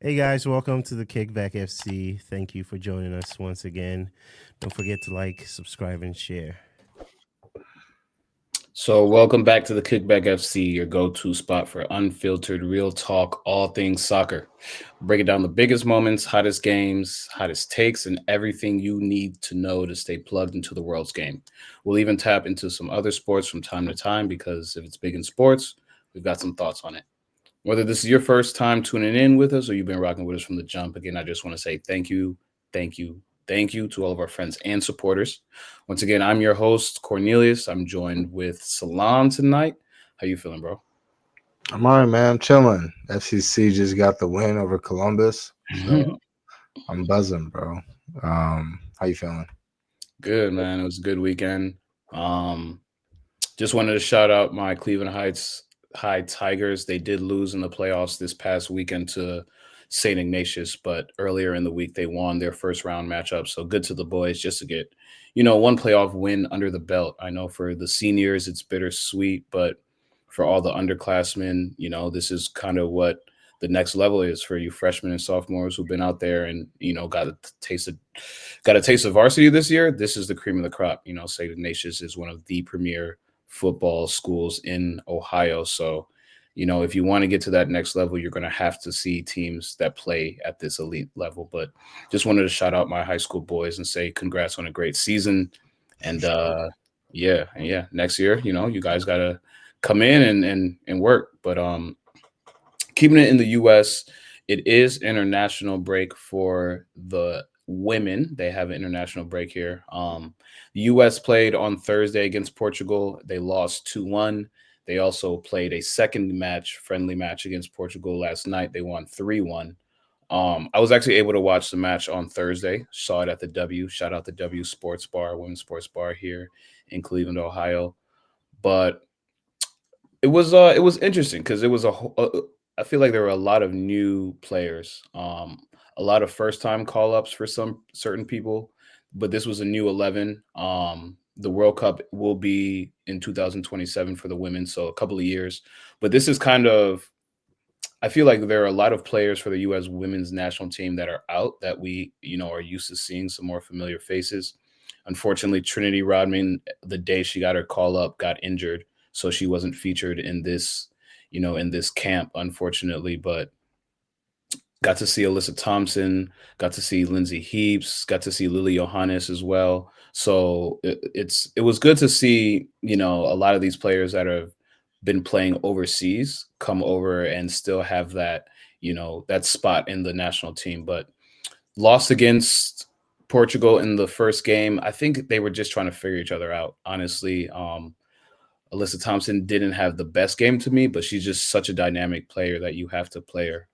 Hey guys, welcome to the KickBack FC. Thank you for joining us once again. Don't forget to like, subscribe, and share. So, welcome back to the KickBack FC, your go-to spot for unfiltered, real talk, all things soccer. Breaking down the biggest moments, hottest games, hottest takes, and everything you need to know to stay plugged into the world's game. We'll even tap into some other sports from time to time because if it's big in sports, we've got some thoughts on it. Whether this is your first time tuning in with us or you've been rocking with us from the jump, again, I just want to say thank you, thank you, thank you to all of our friends and supporters. Once again, I'm your host, Cornelius. I'm joined with Salam tonight. How you feeling, bro? I'm all right, man. I'm chilling. FCC just got the win over Columbus, so I'm buzzing, bro. How you feeling? Good, man. It was a good weekend. Um, just wanted to shout out my Cleveland Heights High Tigers. They did lose in the playoffs this past weekend to St. Ignatius, but earlier in the week they won their first round matchup. So good to the boys just to get, one playoff win under the belt. I know for the seniors it's bittersweet, but for all the underclassmen, this is kind of what the next level is for you freshmen and sophomores who've been out there and got a taste of varsity this year. This is the cream of the crop. St. Ignatius is one of the premier football schools in Ohio. So, if you want to get to that next level, you're going to have to see teams that play at this elite level. But just wanted to shout out my high school boys and say congrats on a great season. And yeah, next year, you guys got to come in and work. But keeping it in the US, it is international break for the women. They have an international break here. The US played on Thursday against Portugal. They lost 2-1. They also played a second friendly match against Portugal last night. They won 3-1. I was actually able to watch the match on Thursday. Saw it at the W. Shout out the W Sports Bar, Women's Sports Bar here in Cleveland, Ohio. But it was interesting because it was I feel like there were a lot of new players, a lot of first time call ups for some certain people, but this was a new 11. The World Cup will be in 2027 for the women, so a couple of years. But this is kind of I feel like there are a lot of players for the U.S. women's national team that are out that we are used to seeing some more familiar faces. Unfortunately, Trinity Rodman, the day she got her call up, got injured, so she wasn't featured in this camp, unfortunately. But got to see Alyssa Thompson, got to see Lindsay Heaps, got to see Lily Johannes as well. So it was good to see a lot of these players that have been playing overseas come over and still have that that spot in the national team. But lost against Portugal in the first game. I think they were just trying to figure each other out. Honestly, Alyssa Thompson didn't have the best game to me, but she's just such a dynamic player that you have to play her.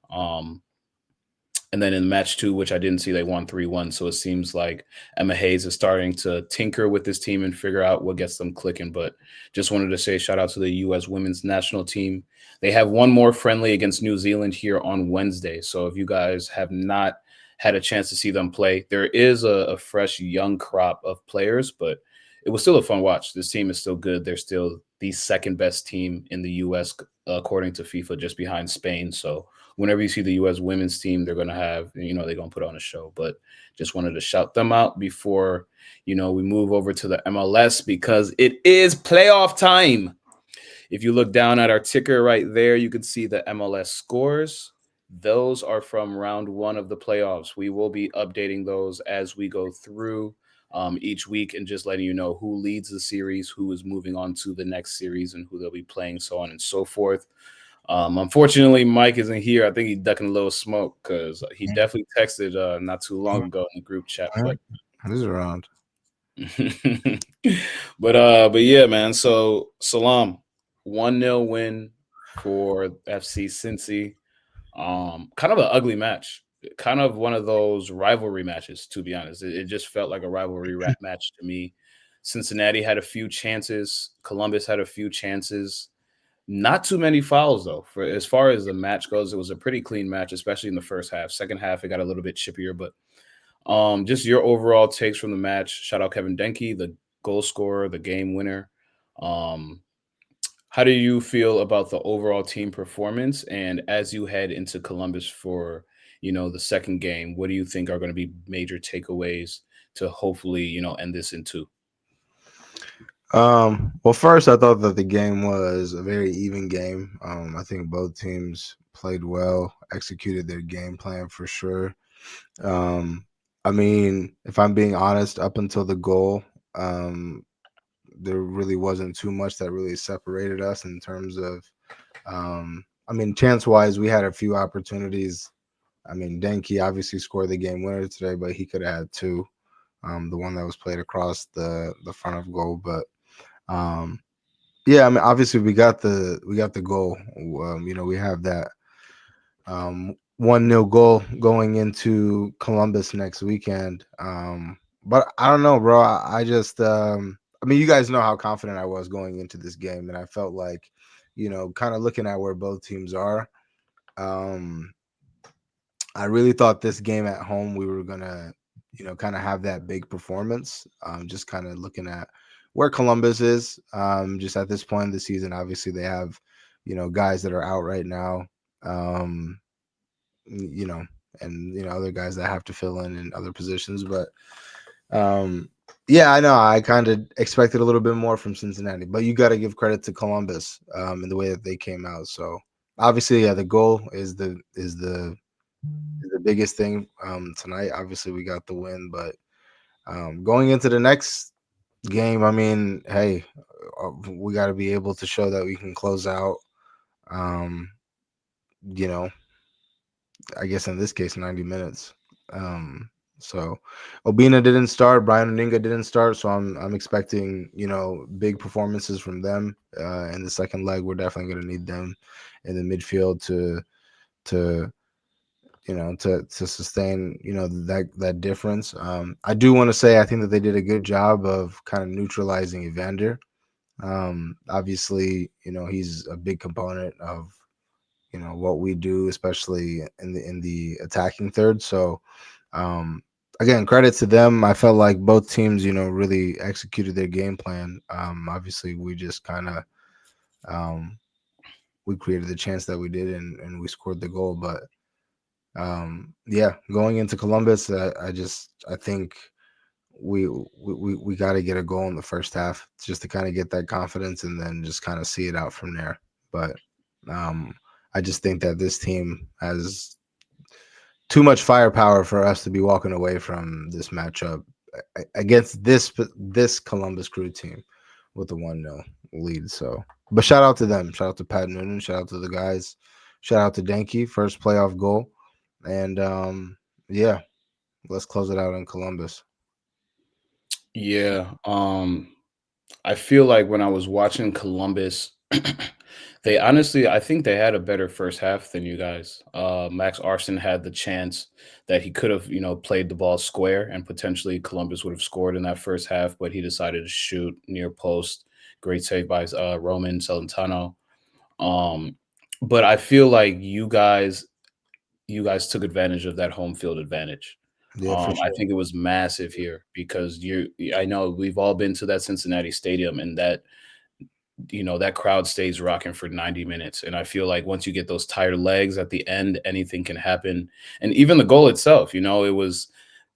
And then in match two, which I didn't see, they won 3-1. So it seems like Emma Hayes is starting to tinker with this team and figure out what gets them clicking. But just wanted to say shout out to the U.S. women's national team. They have one more friendly against New Zealand here on Wednesday. So if you guys have not had a chance to see them play, there is a fresh young crop of players, but it was still a fun watch. This team is still good. They're still the second best team in the U.S. According to FIFA, just behind Spain. So whenever you see the U.S. women's team, they're going to have, they're going to put on a show. But just wanted to shout them out before, we move over to the MLS because it is playoff time. If you look down at our ticker right there, you can see the MLS scores. Those are from round one of the playoffs. We will be updating those as we go through each week and just letting you know who leads the series, who is moving on to the next series, and who they'll be playing, so on and so forth. Unfortunately, Mike isn't here. I think he's ducking a little smoke because he definitely texted not too long ago in the group chat. But He's around. but yeah, man. So Salam, 1-0 win for FC Cincy. Kind of an ugly match. Kind of one of those rivalry matches, to be honest. It just felt like a rivalry match to me. Cincinnati had a few chances. Columbus had a few chances. Not too many fouls though. For as far as the match goes, it was a pretty clean match, especially in the first half. Second half, it got a little bit chippier. But just your overall takes from the match. Shout out Kevin Denke, the goal scorer, the game winner. Um, How do you feel about the overall team performance? And as you head into Columbus for, the second game, what do you think are going to be major takeaways to hopefully, end this in two? Well, first, I thought that the game was a very even game. I think both teams played well, executed their game plan for sure. Um, I mean, if I'm being honest, up until the goal, um, there really wasn't too much that really separated us in terms of, I mean, chance wise, we had a few opportunities. I mean, Denke obviously scored the game winner today, but he could have had two. The one that was played across the front of goal, but um, yeah, I mean, obviously we got the goal. We have that 1-0 goal going into Columbus next weekend. But I don't know, bro. I just I mean, you guys know how confident I was going into this game, and I felt like, kind of looking at where both teams are. Um, I really thought this game at home we were gonna, kind of have that big performance. Just kind of looking at where Columbus is. Just at this point in the season, obviously they have, guys that are out right now. Um, you know, and other guys that have to fill in other positions. But yeah, I know I kind of expected a little bit more from Cincinnati, but you got to give credit to Columbus in the way that they came out. So obviously, yeah, the goal is the biggest thing tonight. Obviously, we got the win, but going into the next game, I mean, hey, we got to be able to show that we can close out. Um, you know, I guess in this case, 90 minutes. So Obina didn't start, Brian Oninga didn't start, so I'm expecting big performances from them in the second leg. We're definitely going to need them in the midfield to to sustain that difference. I do want to say I think that they did a good job of kind of neutralizing Evander. Obviously, he's a big component of what we do, especially in the attacking third. So again, credit to them. I felt like both teams really executed their game plan. Obviously we just kind of we created the chance that we did, and we scored the goal. But yeah, going into Columbus, I think we got to get a goal in the first half just to kind of get that confidence, and then just kind of see it out from there. But I just think that this team has too much firepower for us to be walking away from this matchup against this Columbus Crew team with a 1-0 lead. So, but shout out to them. Shout out to Pat Noonan. Shout out to the guys. Shout out to Denke, first playoff goal. And yeah, let's close it out in Columbus. Yeah. I feel like when I was watching Columbus, they honestly, I think they had a better first half than you guys. Max Arson had the chance that he could have, played the ball square and potentially Columbus would have scored in that first half, but he decided to shoot near post. Great save by Roman Celentano. Um, but I feel like you guys took advantage of that home field advantage. Yeah, for I sure. think it was massive here because I know we've all been to that Cincinnati stadium, and that crowd stays rocking for 90 minutes. And I feel like once you get those tired legs at the end, anything can happen. And even the goal itself, it was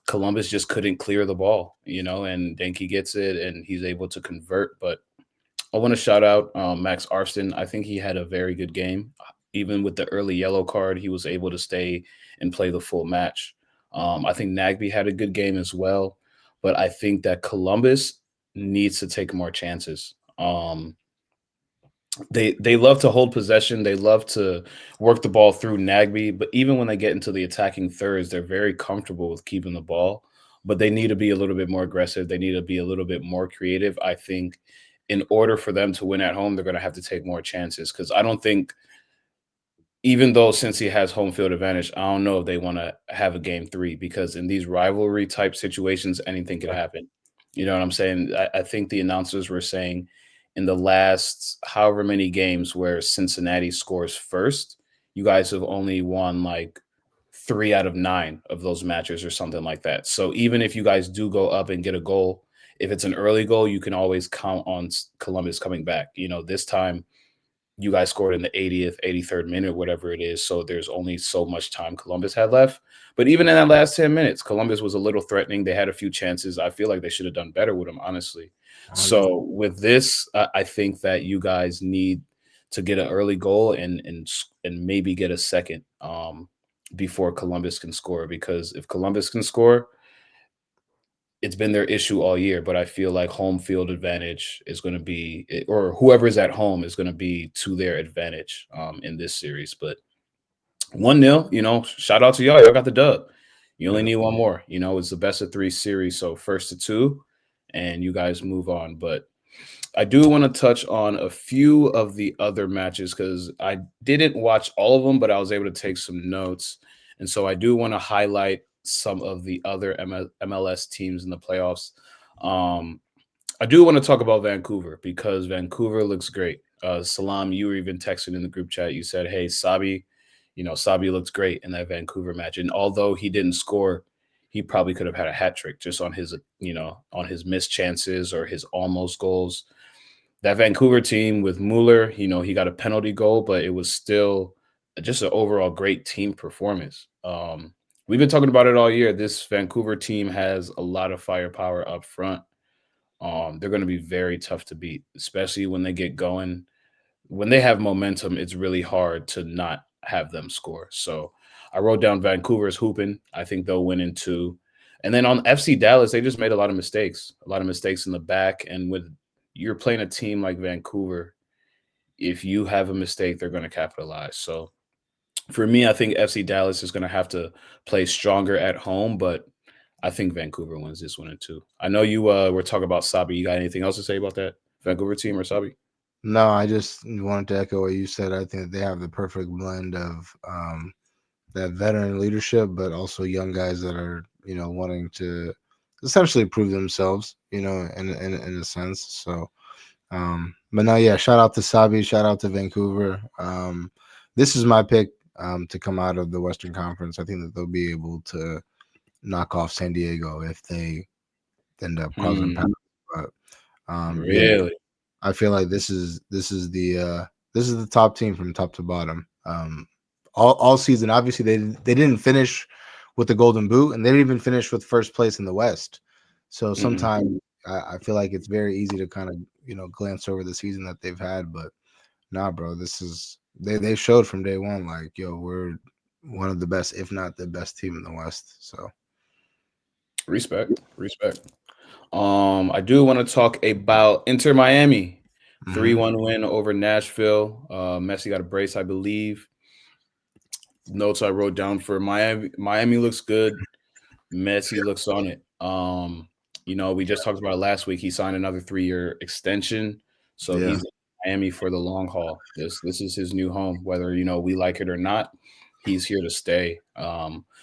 Columbus just couldn't clear the ball, and Denke gets it and he's able to convert. But I want to shout out Max Arston. I think he had a very good game. Even with the early yellow card, he was able to stay and play the full match. I think Nagby had a good game as well, but I think that Columbus needs to take more chances. They love to hold possession. They love to work the ball through Nagby, but even when they get into the attacking thirds, they're very comfortable with keeping the ball. But they need to be a little bit more aggressive. They need to be a little bit more creative. I think in order for them to win at home, they're going to have to take more chances because I don't think, even though since he has home field advantage, I don't know if they want to have a game three because in these rivalry type situations, anything could happen. You know what I'm saying? I think the announcers were saying in the last however many games where Cincinnati scores first, you guys have only won like 3 out of 9 of those matches or something like that. So even if you guys do go up and get a goal, if it's an early goal, you can always count on Columbus coming back. This time you guys scored in the 80th, 83rd minute, whatever it is. So there's only so much time Columbus had left. But even in that last 10 minutes, Columbus was a little threatening. They had a few chances. I feel like they should have done better with them, honestly. So with this, I think that you guys need to get an early goal and maybe get a second before Columbus can score. Because if Columbus can score, it's been their issue all year, but I feel like home field advantage is going to be, or whoever's at home is going to be to their advantage in this series. But 1-0, shout out to y'all. Y'all got the dub. You only need one more. It's the best of 3 series. So first to 2, and you guys move on. But I do want to touch on a few of the other matches because I didn't watch all of them, but I was able to take some notes. And so I do want to highlight some of the other MLS teams in the playoffs. I do want to talk about Vancouver because Vancouver looks great. Salam, you were even texting in the group chat. You said, hey, Sabi looks great in that Vancouver match. And although he didn't score, he probably could have had a hat trick just on his, on his missed chances or his almost goals. That Vancouver team with Mueller, he got a penalty goal, but it was still just an overall great team performance. We've been talking about it all year. This Vancouver team has a lot of firepower up front. They're going to be very tough to beat, especially when they get going. When they have momentum, it's really hard to not have them score. So I wrote down Vancouver's hooping. I think they'll win in 2. And then on FC Dallas, they just made a lot of mistakes in the back. And with you're playing a team like Vancouver, if you have a mistake, they're going to capitalize. So for me, I think FC Dallas is going to have to play stronger at home, but I think Vancouver wins this one in 2. I know you were talking about Sabi. You got anything else to say about that Vancouver team or Sabi? No, I just wanted to echo what you said. I think they have the perfect blend of that veteran leadership, but also young guys that are, wanting to essentially prove themselves, in a sense. So, but no, yeah, shout out to Sabi, shout out to Vancouver. This is my pick to come out of the Western Conference. I think that they'll be able to knock off San Diego if they end up causing panic. But Really? yeah, I feel like this is the top team from top to bottom. All season. Obviously, they didn't finish with the Golden Boot, and they didn't even finish with first place in the West. So sometimes I feel like it's very easy to kind of glance over the season that they've had. But nah, bro, this is they showed from day one like, yo, we're one of the best, if not the best team in the West. So respect. I do want to talk about Inter Miami. 3-1 win over Nashville. Messi got a brace, I believe. Notes I wrote down for Miami. Miami looks good. Messi looks on it. We just talked about it last week. He signed another 3-year extension. So he's in Miami for the long haul. This is his new home. Whether we like it or not, he's here to stay.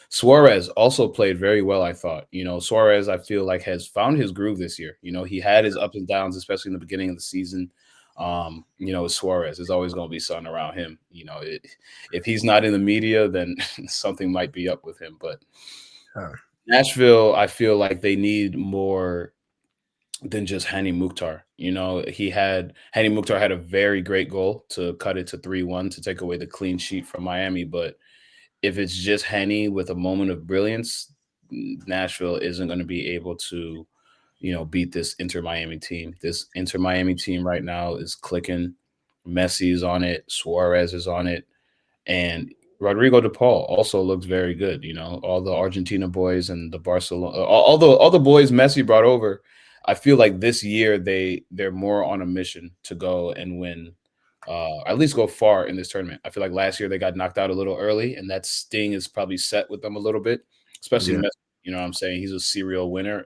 Suarez also played very well, I thought. Suarez, I feel like, has found his groove this year. He had his ups and downs, especially in the beginning of the season. Suarez, there's always going to be something around him. If he's not in the media, then something might be up with him. But Nashville, I feel like they need more than just Hani Mukhtar. Hani Mukhtar had a very great goal to cut it to 3-1 to take away the clean sheet from Miami. But if it's just Hani with a moment of brilliance, Nashville isn't going to be able to, beat this Inter Miami team. This Inter Miami team right now is clicking. Messi is on it. Suarez is on it. And Rodrigo de Paul also looks very good. All the Argentina boys and the Barcelona, all the boys Messi brought over. I feel like this year they're more on a mission to go and win, at least go far in this tournament. I feel like last year they got knocked out a little early, and that sting is probably set with them a little bit, especially Messi. You know what I'm saying? He's a serial winner.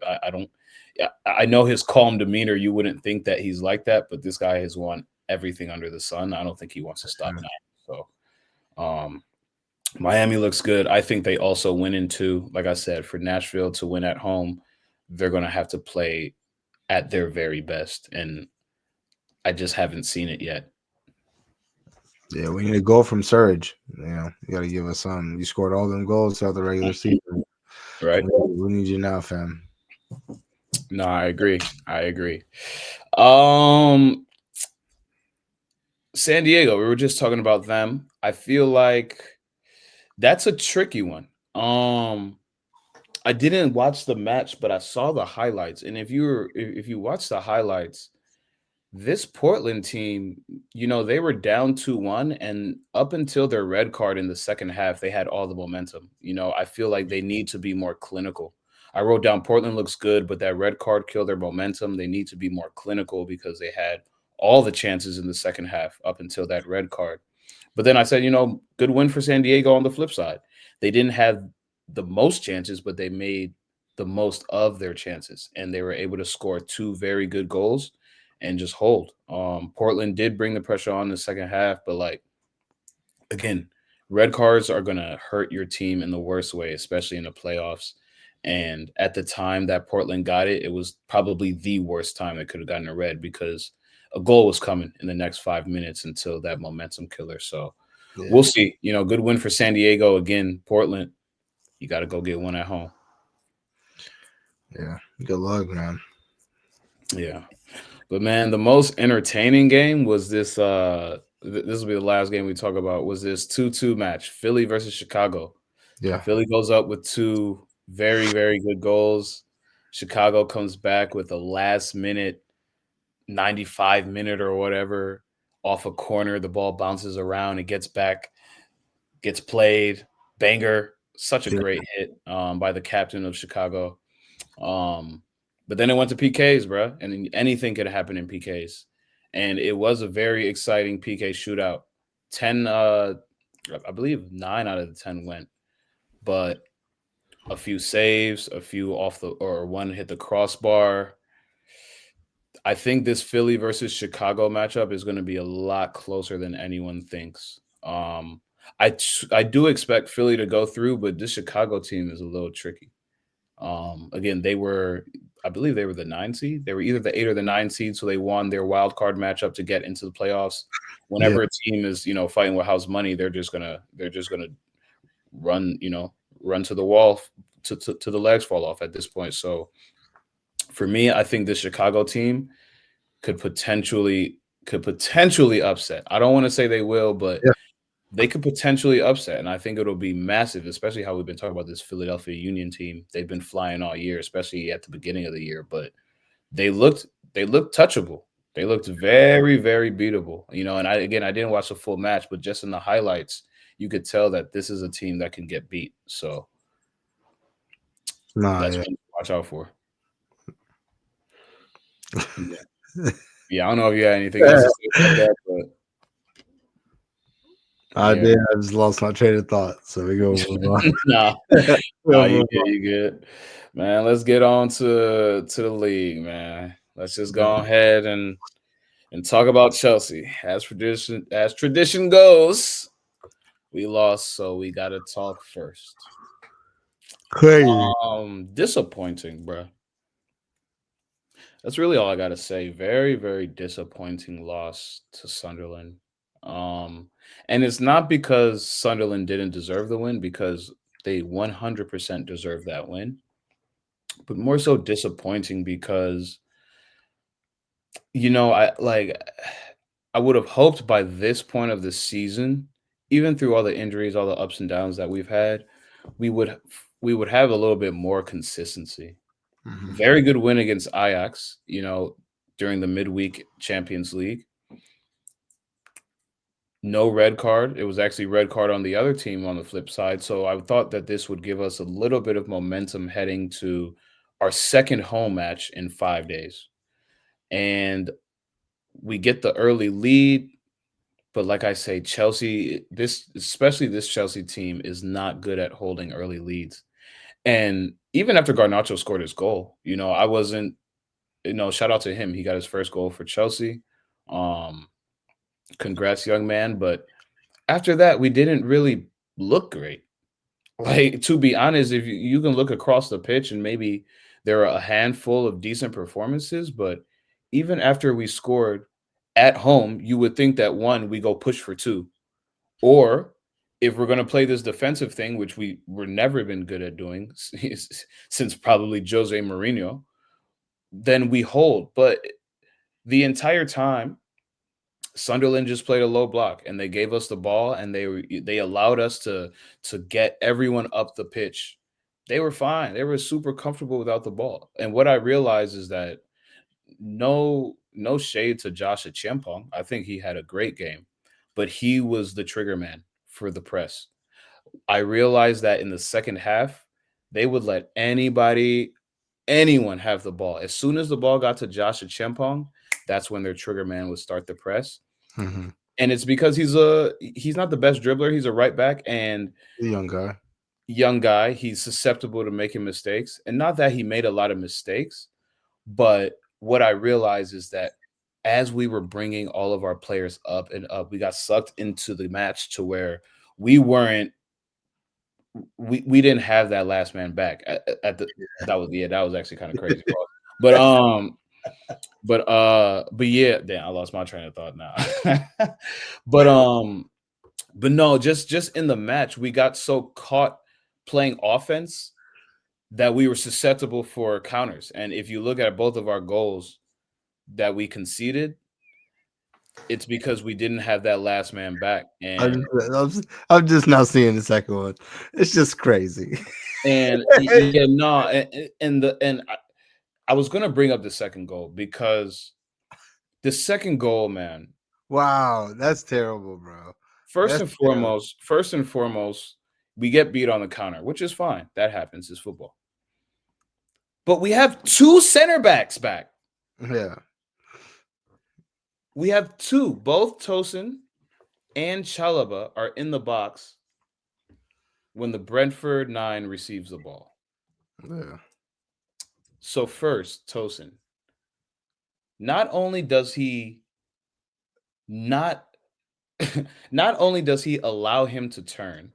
I know his calm demeanor. You wouldn't think that he's like that, but this guy has won everything under the sun. I don't think he wants to stop now. So, Miami looks good. I think they also win in 2. Like I said, for Nashville to win at home, they're going to have to play at their very best. And I just haven't seen it yet. Yeah, we need a goal from Surge. You got to give us some. You scored all them goals throughout the regular season. Right. We need you now, fam. No, I agree. San Diego, we were just talking about them. I feel like that's a tricky one. I didn't watch the match, but I saw the highlights. And if you watch the highlights, this Portland team, they were down 2-1, and up until their red card in the second half, they had all the momentum. I feel like they need to be more clinical. I wrote down Portland looks good, but that red card killed their momentum. They need to be more clinical because they had all the chances in the second half up until that red card. But then I said, good win for San Diego on the flip side. They didn't have the most chances, but they made the most of their chances, and they were able to score 2 very good goals and just hold. Portland did bring the pressure on in the second half, but again, red cards are gonna hurt your team in the worst way, especially in the playoffs. And at the time that Portland got it, it was probably the worst time they could have gotten a red because a goal was coming in the next 5 minutes until that momentum killer. So we'll see. Good win for San Diego. Again, Portland, you got to go get one at home. Yeah, good luck, man. Yeah. But man, the most entertaining game was this. This will be the last game we talk about. Was this 2-2 match, Philly versus Chicago? Yeah, Philly goes up with 2 very, very good goals. Chicago comes back with a last minute, 95 minute or whatever, off a corner. The ball bounces around, it gets back, gets played, banger. Such a great hit by the captain of Chicago. But then it went to PKs, bro, and anything could happen in PKs. And it was a very exciting PK shootout. 10, I believe 9 out of the 10 went, but a few saves, a few or one hit the crossbar. I think this Philly versus Chicago matchup is going to be a lot closer than anyone thinks. I do expect Philly to go through, but this Chicago team is a little tricky. Again, I believe they were the 9 seed. They were either the 8 or the 9 seed, so they won their wild card matchup to get into the playoffs. Whenever a team is, fighting with house money, they're just gonna run, run to the wall to the legs fall off at this point. So for me, I think the Chicago team could potentially upset. I don't want to say they will, but they could potentially upset, and I think it'll be massive, especially how we've been talking about this Philadelphia Union team. They've been flying all year, especially at the beginning of the year, but they looked touchable. They looked very, very beatable. And I didn't watch the full match, but just in the highlights, you could tell that this is a team that can get beat. So that's what you watch out for. Yeah, I don't know if you had anything else to say about that, but I did. I just lost my train of thought. So we go move on. No, you good. Man, let's get on to the league, man. Let's just go ahead and talk about Chelsea. As tradition goes, we lost, so we got to talk first. Crazy. Disappointing, bro. That's really all I got to say. Very, very disappointing loss to Sunderland. And it's not because Sunderland didn't deserve the win, because they 100% deserve that win, but more so disappointing because, I would have hoped by this point of the season, even through all the injuries, all the ups and downs that we've had, we would have a little bit more consistency. Mm-hmm. Very good win against Ajax, during the midweek Champions League. No red card. It was actually red card on the other team on the flip side. So I thought that this would give us a little bit of momentum heading to our second home match in 5 days. And we get the early lead. But like I say, Chelsea, especially this Chelsea team, is not good at holding early leads. And even after Garnacho scored his goal, I wasn't, shout out to him. He got his first goal for Chelsea. Congrats, young man. But after that, we didn't really look great. Like, to be honest, if you can look across the pitch and maybe there are a handful of decent performances, but even after we scored at home, you would think that, one, we go push for 2. Or if we're going to play this defensive thing, which we're never been good at doing since probably Jose Mourinho, then we hold. But the entire time, Sunderland just played a low block, and they gave us the ball, and they allowed us to get everyone up the pitch. They were fine. They were super comfortable without the ball. And what I realized is that no shade to Josh Achiampong. I think he had a great game, but he was the trigger man for the press. I realized that in the second half, they would let anyone have the ball. As soon as the ball got to Josh Achiampong, that's when their trigger man would start the press. Mm-hmm. And it's because he's not the best dribbler. He's a right back and The young guy. He's susceptible to making mistakes. And not that he made a lot of mistakes, but what I realized is that as we were bringing all of our players up and up, we got sucked into the match to where we didn't have that last man back at the that was actually kind of crazy. But yeah, damn, I lost my train of thought now. but no, just in the match, we got so caught playing offense that we were susceptible for counters. And if you look at both of our goals that we conceded, it's because we didn't have that last man back. And I'm just now seeing the second one. It's just crazy. and I was gonna bring up the second goal because the second goal, man. Wow, that's terrible, bro. First and foremost, we get beat on the counter, which is fine. That happens. It's football. But we have two center backs back. Yeah. We have two. Both Tosin and Chalaba are in the box when the Brentford 9 receives the ball. Yeah. So first, Tosin. Not only does he allow him to turn,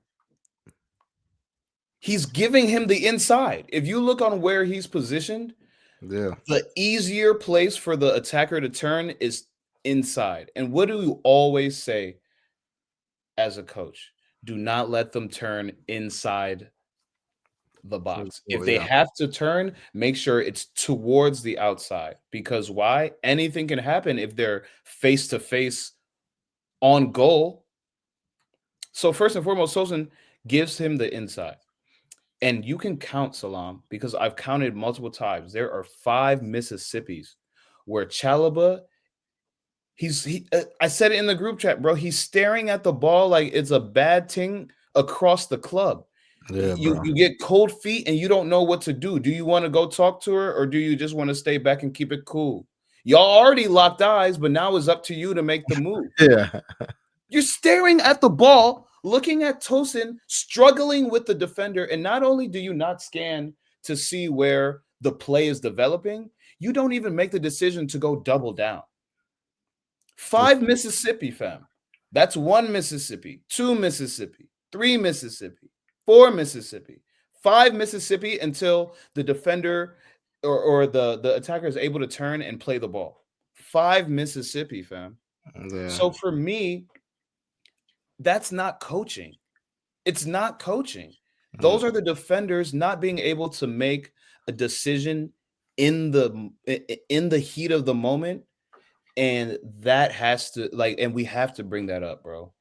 he's giving him the inside. If you look on where he's positioned, the easier place for the attacker to turn is inside. And what do you always say as a coach? Do not let them turn inside the box. If they have to turn, make sure it's towards the outside. Because why? Anything can happen if they're face to face on goal. So first and foremost, Tosin gives him the inside. And you can count, Salam, because I've counted multiple times. There are 5 Mississippis where Chalaba, I said it in the group chat, bro. He's staring at the ball like it's a bad thing across the club. Yeah, you get cold feet and you don't know what to do. Do you want to go talk to her or do you just want to stay back and keep it cool? Y'all already locked eyes, but now it's up to you to make the move. Yeah. You're staring at the ball, looking at Tosin, struggling with the defender. And not only do you not scan to see where the play is developing, you don't even make the decision to go double down. 5 Mississippi, fam. That's 1 Mississippi, 2 Mississippi, 3 Mississippi, 4 Mississippi, 5 Mississippi until the defender or the attacker is able to turn and play the ball. 5 Mississippi, fam. Yeah. So for me, that's not coaching. It's not coaching. Those are the defenders not being able to make a decision in the heat of the moment. And that has to and we have to bring that up, bro.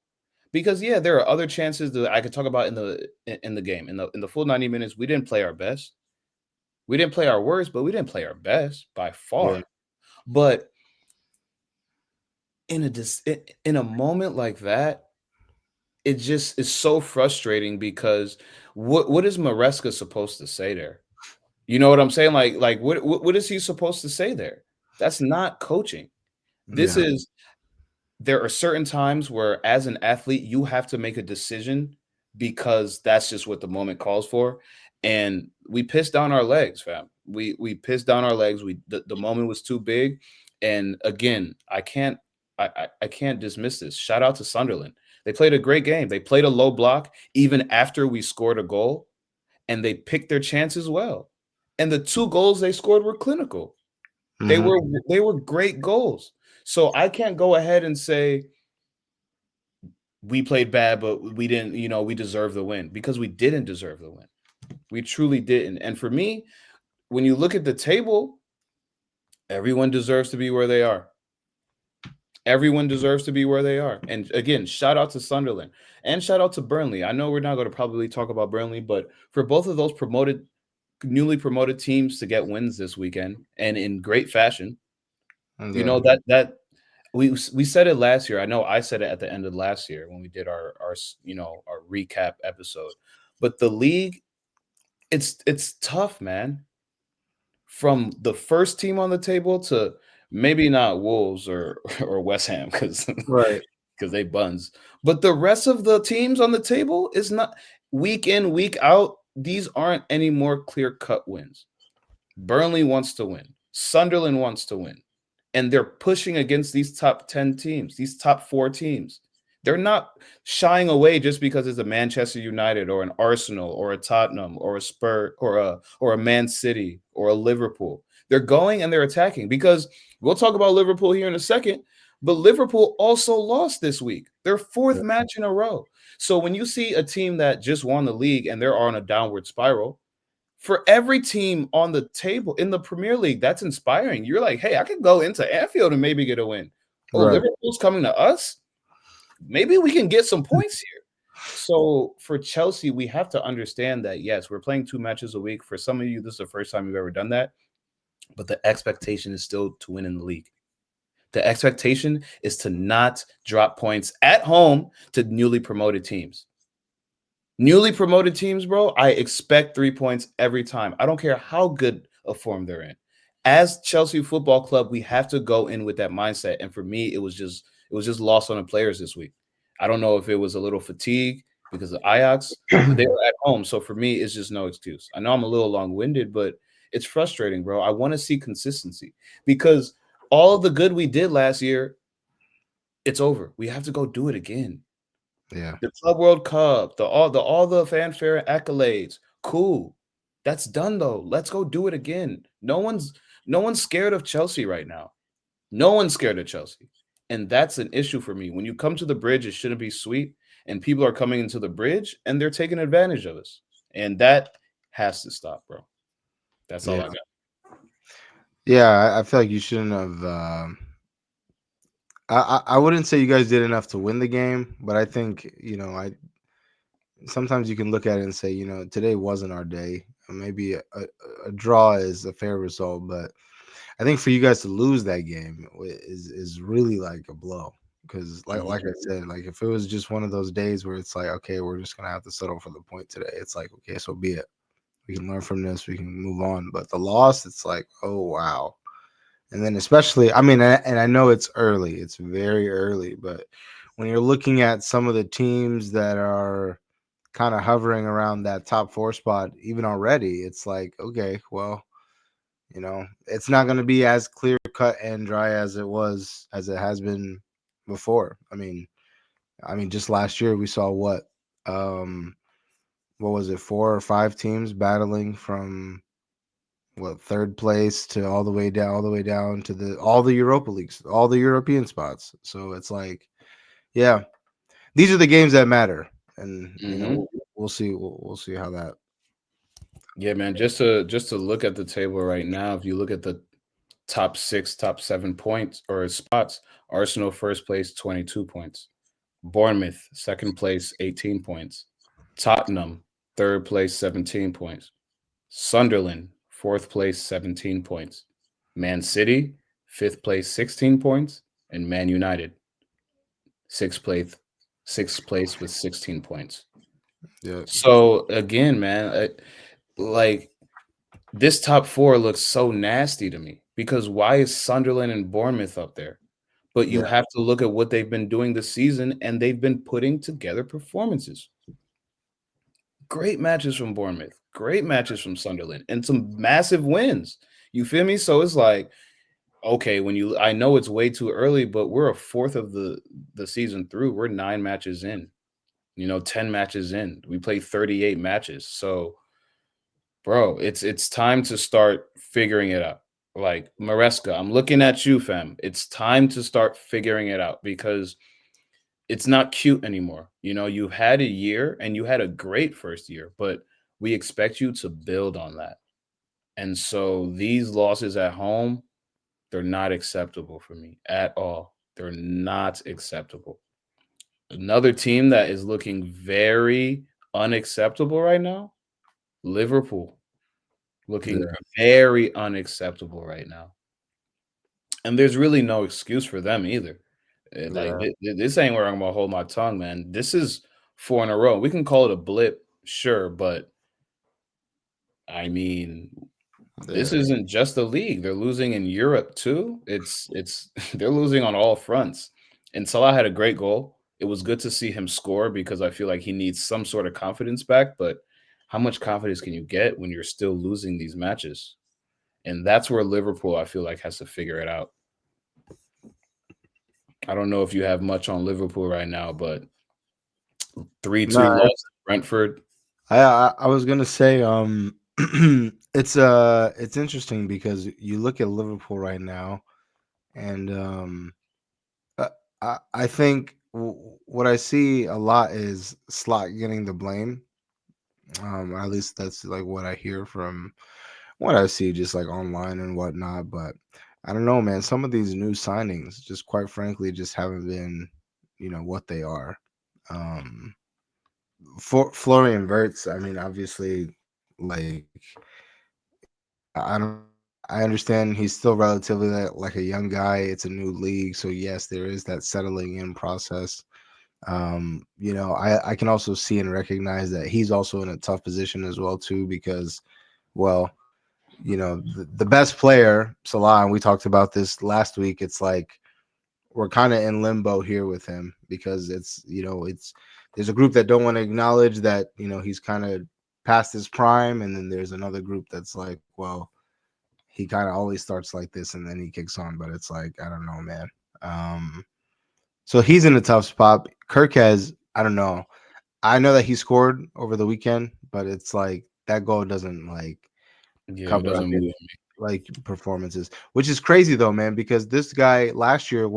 Because yeah, there are other chances that I could talk about in the game. In the full 90 minutes, we didn't play our best. We didn't play our worst, but we didn't play our best by far. Yeah. But in a moment like that, it just is so frustrating because what is Maresca supposed to say there? You know what I'm saying? Like what is he supposed to say there? That's not coaching. There are certain times where as an athlete, you have to make a decision because that's just what the moment calls for. And we pissed down our legs, fam. We pissed down our legs. The moment was too big. And again, I can't dismiss this. Shout out to Sunderland. They played a great game. They played a low block even after we scored a goal, and they picked their chances well. And the 2 goals they scored were clinical. Mm-hmm. They were great goals. So I can't go ahead and say we played bad, but we didn't, we deserve the win, because we didn't deserve the win. We truly didn't. And for me, when you look at the table, everyone deserves to be where they are. Everyone deserves to be where they are. And again, shout out to Sunderland and shout out to Burnley. I know we're not going to probably talk about Burnley, but for both of those newly promoted teams to get wins this weekend and in great fashion, you know that we said it last year. I know I said it at the end of last year when we did our our recap episode. But the league, it's tough, man. From the first team on the table to maybe not Wolves or or West Ham because Right. they buns, but the rest of the teams on the table is not week in week out. These aren't any more clear cut wins. Burnley wants to win. Sunderland wants to win. And they're pushing against these top 10 teams, these top 4 teams. They're not shying away just because it's a Manchester United or an Arsenal or a Tottenham or a Spur or a Man City or a Liverpool. They're going and they're attacking because we'll talk about Liverpool here in a second, but Liverpool also lost this week. Their 4th match in a row. So when you see a team that just won the league and they're on a downward spiral, for every team on the table in the Premier League, that's inspiring. You're like, hey, I could go into Anfield and maybe get a win. Oh, Right. Liverpool's coming to us. Maybe we can get some points here. So for Chelsea, we have to understand that, yes, we're playing 2 matches a week. For some of you, this is the first time you've ever done that. But the expectation is still to win in the league. The expectation is to not drop points at home to newly promoted teams. Newly promoted teams, bro, I expect 3 points every time. I don't care how good a form they're in. As Chelsea Football Club, we have to go in with that mindset. And for me, it was just lost on the players this week. I don't know if it was a little fatigue because of Ajax, but they were at home. So for me, it's just no excuse. I know I'm a little long-winded, but it's frustrating, bro. I want to see consistency because all of the good we did last year, it's over. We have to go do it again. Yeah. The Club World Cup, all the fanfare and accolades. Cool. That's done though. Let's go do it again. No one's scared of Chelsea right now. No one's scared of Chelsea. And that's an issue for me. When you come to the bridge, it shouldn't be sweet. And people are coming into the bridge and they're taking advantage of us. And that has to stop, bro. That's all I got. Yeah, I feel like you shouldn't have. I wouldn't say you guys did enough to win the game, but I think I sometimes you can look at it and say today wasn't our day. Maybe a draw is a fair result, but I think for you guys to lose that game is really like a blow because like I said, like if it was just one of those days where it's like, okay, we're just gonna have to settle for the point today. It's like, okay, so be it. We can learn from this. We can move on. But the loss, it's like, oh wow. And then especially, I mean, and I know it's early. It's very early, but when you're looking at some of the teams that are kind of hovering around that top 4 spot, even already, it's like, okay, well, it's not going to be as clear cut and dry as it has been before. I mean, just last year we saw what was it, 4 or 5 teams battling from 3rd place to all the way down to all the Europa leagues, all the European spots. So it's like, yeah, these are the games that matter, and we'll see. We'll see how that. Yeah, man. Just to look at the table right now, if you look at the top 6, top 7 points or spots, Arsenal first place, 22 points. Bournemouth second place, 18 points. Tottenham third place, 17 points. Sunderland 4th place, 17 points. Man City 5th place, 16 points, and Man United 6th place with 16 points. Yeah. So again, man, like this top 4 looks so nasty to me because why is Sunderland and Bournemouth up there? But you have to look at what they've been doing this season, and they've been putting together performances. Great matches from Bournemouth, great matches from Sunderland, and some massive wins. You feel me? So it's like, okay, I know it's way too early, but we're a fourth of the season through. We're 9 matches in, 10 matches in. We play 38 matches. So, bro, it's time to start figuring it out. Like Maresca, I'm looking at you, fam. It's time to start figuring it out because it's not cute anymore. You've had a year and you had a great first year, but we expect you to build on that. And so these losses at home, they're not acceptable for me at all. They're not acceptable. Another team that is looking very unacceptable right now, Liverpool. Looking Yeah, very unacceptable right now. And there's really no excuse for them either. Like yeah, this ain't where I'm gonna hold my tongue, man. This is 4 in a row. We can call it a blip, sure, but I mean, this yeah. isn't just the league. They're losing in Europe too. It's they're losing on all fronts. And Salah had a great goal. It was good to see him score because I feel like he needs some sort of confidence back. But how much confidence can you get when you're still losing these matches? And that's where Liverpool, I feel like, has to figure it out. I don't know if you have much on Liverpool right now, but 3-2 No, loss to Brentford. I was gonna say it's interesting because you look at Liverpool right now, and uh, I think what I see a lot is Slot getting the blame. At least that's like what I hear from what I see just like online and whatnot. But I don't know, man. Some of these new signings, just quite frankly, just haven't been, what they are. Um, for Florian Wirtz, I mean, obviously, like I don't. I understand he's still relatively like a young guy. It's a new league, so yes, there is that settling in process. I can also see and recognize that he's also in a tough position as well too, because, well, the best player, Salah, and we talked about this last week. It's like we're kind of in limbo here with him because it's there's a group that don't want to acknowledge that he's kind of past his prime, and then there's another group that's like, well, he kind of always starts like this and then he kicks on, but it's like I don't know, man. So he's in a tough spot. Kirk has, I don't know. I know that he scored over the weekend, but it's like that goal doesn't like Yeah, it cover up doesn't his move. like performances, which is crazy though, man, because this guy last year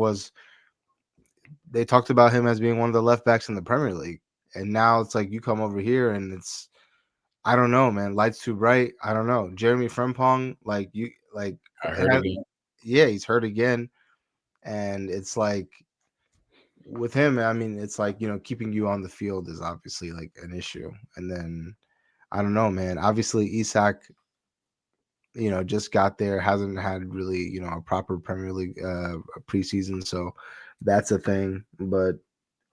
they talked about him as being one of the left backs in the Premier League. And now it's like you come over here and it's I don't know, man. Lights too bright. I don't know. Jeremy Frimpong, like you like I heard again. yeah, he's hurt again. And it's like with him, I mean, it's like, keeping you on the field is obviously like an issue. And then I don't know, man. Obviously, Isak, just got there, hasn't had really, a proper Premier League preseason, so that's a thing. But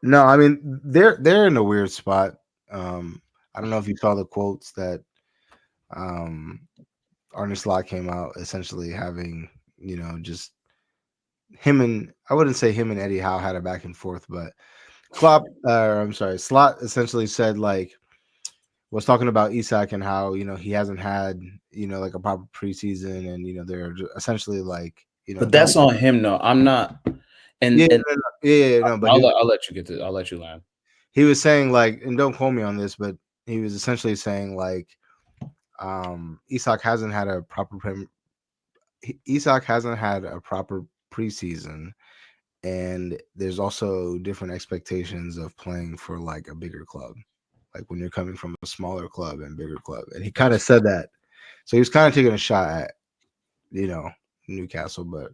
no, I mean, they're in a weird spot. I don't know if you saw the quotes that um Arne Slot came out essentially having, just him and I wouldn't say him and Eddie Howe had a back and forth, but I'm sorry, Slot essentially said like was talking about Isak and how he hasn't had like a proper preseason, and they're essentially like But don't that's on him, no. I'm not. yeah And no, no, yeah no, but I'll let you get to. I'll let you land. he was saying like, and don't quote me on this, but he was essentially saying like Isak hasn't had a proper Isak hasn't had a proper preseason, and there's also different expectations of playing for like a bigger club, like when you're coming from a smaller club and bigger club. And he kind of said that, so he was kind of taking a shot at Newcastle. But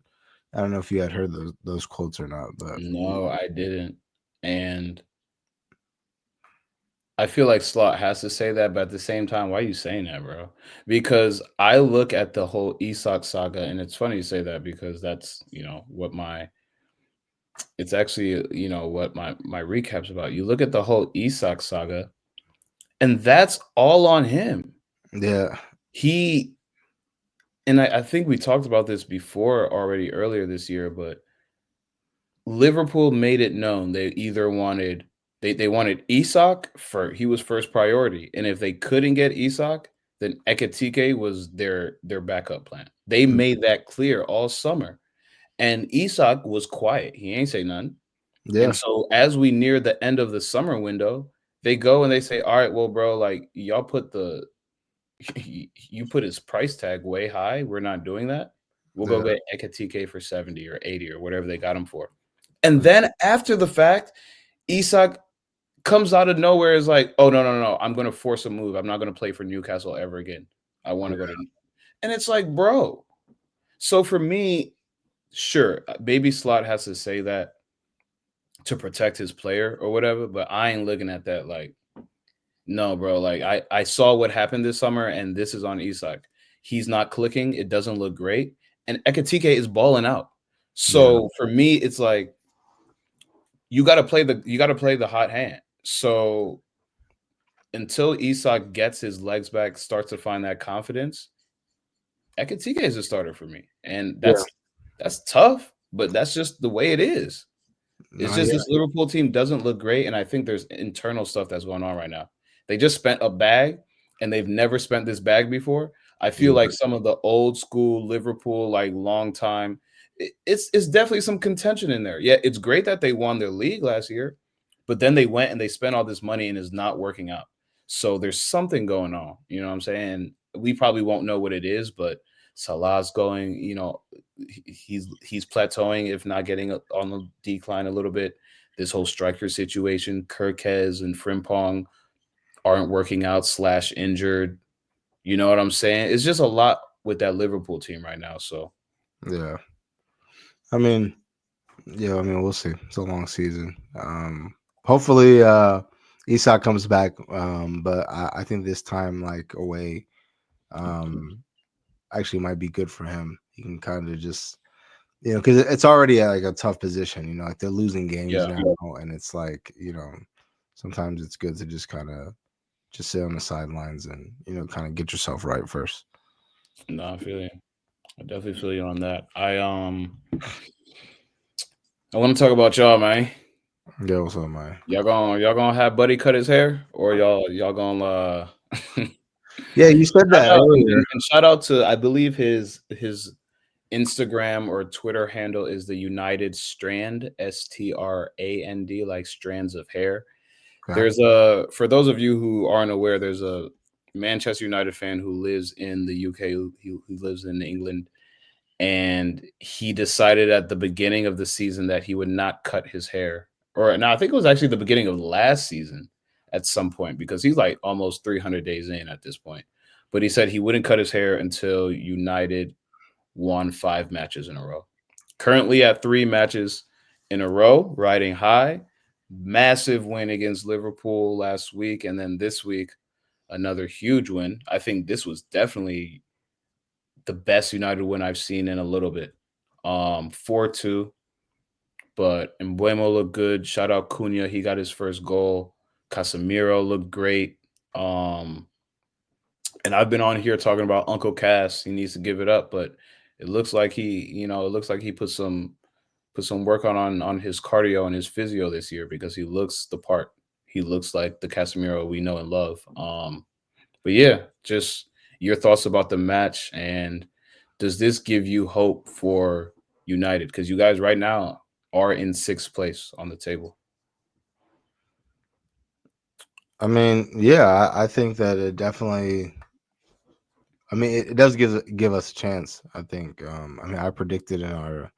I don't know if you had heard those quotes or not. But No, I didn't. And I feel like Slot has to say that, but at the same time, why are you saying that, bro? Because I look at the whole Isak saga, and it's funny you say that because that's what it's actually what my recap's about. You look at the whole Isak saga, and that's all on him. yeah, He and I think we talked about this before already earlier this year, but Liverpool made it known they either wanted they wanted Isak for he was first priority, and if they couldn't get Isak, then Ekatike was their backup plan. They made that clear all summer, and Isak was quiet. He ain't say none. And yeah, so as we near the end of the summer window, they go and they say, "All right, well, bro, like y'all put you put his price tag way high. We're not doing that. We'll go yeah, get Ekatike for 70 or 80 or whatever they got him for." And then after the fact, Isak comes out of nowhere is like, "Oh, no, no, no. I'm going to force a move. I'm not going to play for Newcastle ever again. I want to go to." And it's like, bro. So for me, sure, Baby Slot has to say that to protect his player or whatever, but I ain't looking at that like, no, bro. Like I saw what happened this summer, and this is on Isak. He's not clicking. It doesn't look great, and Ekatike is balling out. So for me, it's like you got to play the hot hand. So until Isak gets his legs back, starts to find that confidence, Ekatike is a starter for me, and that's tough, but that's just the way it is. It's just this Liverpool team doesn't look great, and I think there's internal stuff that's going on right now. They just spent a bag, and they've never spent this bag before. I feel like some of the old school Liverpool, like long time, it's definitely some contention in there. Yeah, it's great that they won their league last year, but then they went and they spent all this money and it's not working out. So there's something going on. You know what I'm saying? We probably won't know what it is, but Salah's going, he's plateauing, if not getting on the decline a little bit. This whole striker situation, Kirkez and Frimpong aren't working out / injured. You know what I'm saying? It's just a lot with that Liverpool team right now. So yeah. I mean, we'll see. It's a long season. Hopefully Isak comes back. But I think this time, like, away, actually might be good for him. He can kind of just, because it's already like a tough position, like they're losing games now, and it's like, sometimes it's good to just kind of just sit on the sidelines and, kind of get yourself right first. No, I feel you. I definitely feel you on that. I want to talk about y'all, man. Yeah, what's up, man? Y'all gonna have Buddy cut his hair, or y'all gonna Yeah, you said that earlier. And shout out to, I believe his Instagram or Twitter handle is the United Strand, STRAND, like strands of hair. Okay. There's for those of you who aren't aware, there's a Manchester United fan who lives in the UK, who lives in England, and he decided at the beginning of the season that he would not cut his hair. Or no, I think it was actually the beginning of last season at some point, because he's like almost 300 days in at this point. But he said he wouldn't cut his hair until United won 5 matches in a row. Currently at 3 matches in a row, riding high. Massive win against Liverpool last week, and then this week, another huge win. I think this was definitely the best United win I've seen in a little bit. 4-2. But Mbeumo looked good. Shout out Cunha. He got his first goal. Casemiro looked great. And I've been on here talking about Uncle Cass. He needs to give it up, but it looks like he put some work on his cardio and his physio this year, because he looks the part. He looks like the Casemiro we know and love. But yeah, just your thoughts about the match, and does this give you hope for United? Because you guys right now are in 6th place on the table. I mean, yeah, I think that it definitely. I mean, it does give us a chance. I think. I predicted in our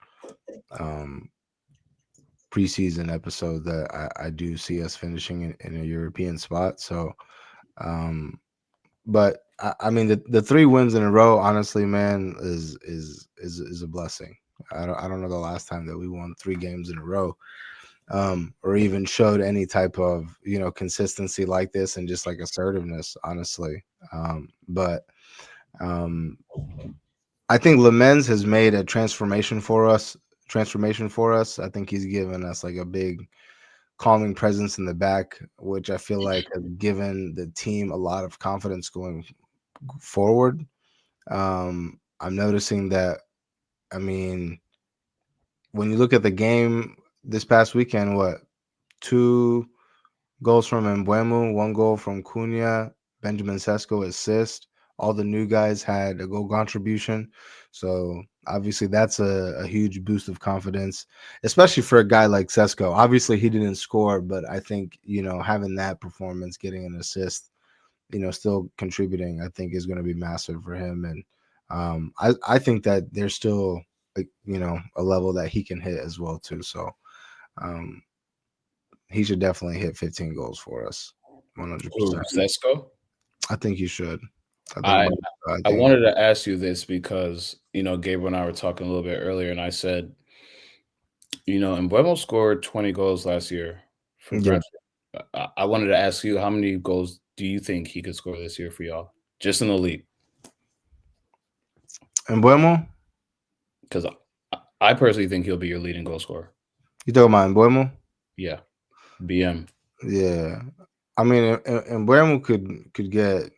preseason episode that I do see us finishing in a European spot. So, but I mean, the 3 wins in a row, honestly, man, is a blessing. I don't know the last time that we won 3 games in a row, or even showed any type of consistency like this and just like assertiveness, honestly. But I think Lamens has made a transformation for us. I think he's given us like a big calming presence in the back, which I feel like has given the team a lot of confidence going forward. I'm noticing that, I mean, when you look at the game this past weekend, 2 goals from Mbeumo, 1 goal from Cunha, Benjamin Sesko assist. All the new guys had a goal contribution. So obviously that's a huge boost of confidence, especially for a guy like Sesko. Obviously he didn't score, but I think, having that performance, getting an assist, still contributing, I think is going to be massive for him. And I think that there's still, a level that he can hit as well too. So he should definitely hit 15 goals for us. 100%. Sesko? I think he should. I wanted to ask you this because, Gabriel and I were talking a little bit earlier, and I said, Embuemo scored 20 goals last year for Yeah. Brentford. I wanted to ask you, how many goals do you think he could score this year for y'all, just in the league? Embuemo? Because I personally think he'll be your leading goal scorer. You talking about Embuemo? Yeah, BM. Yeah. I mean, Embuemo could get.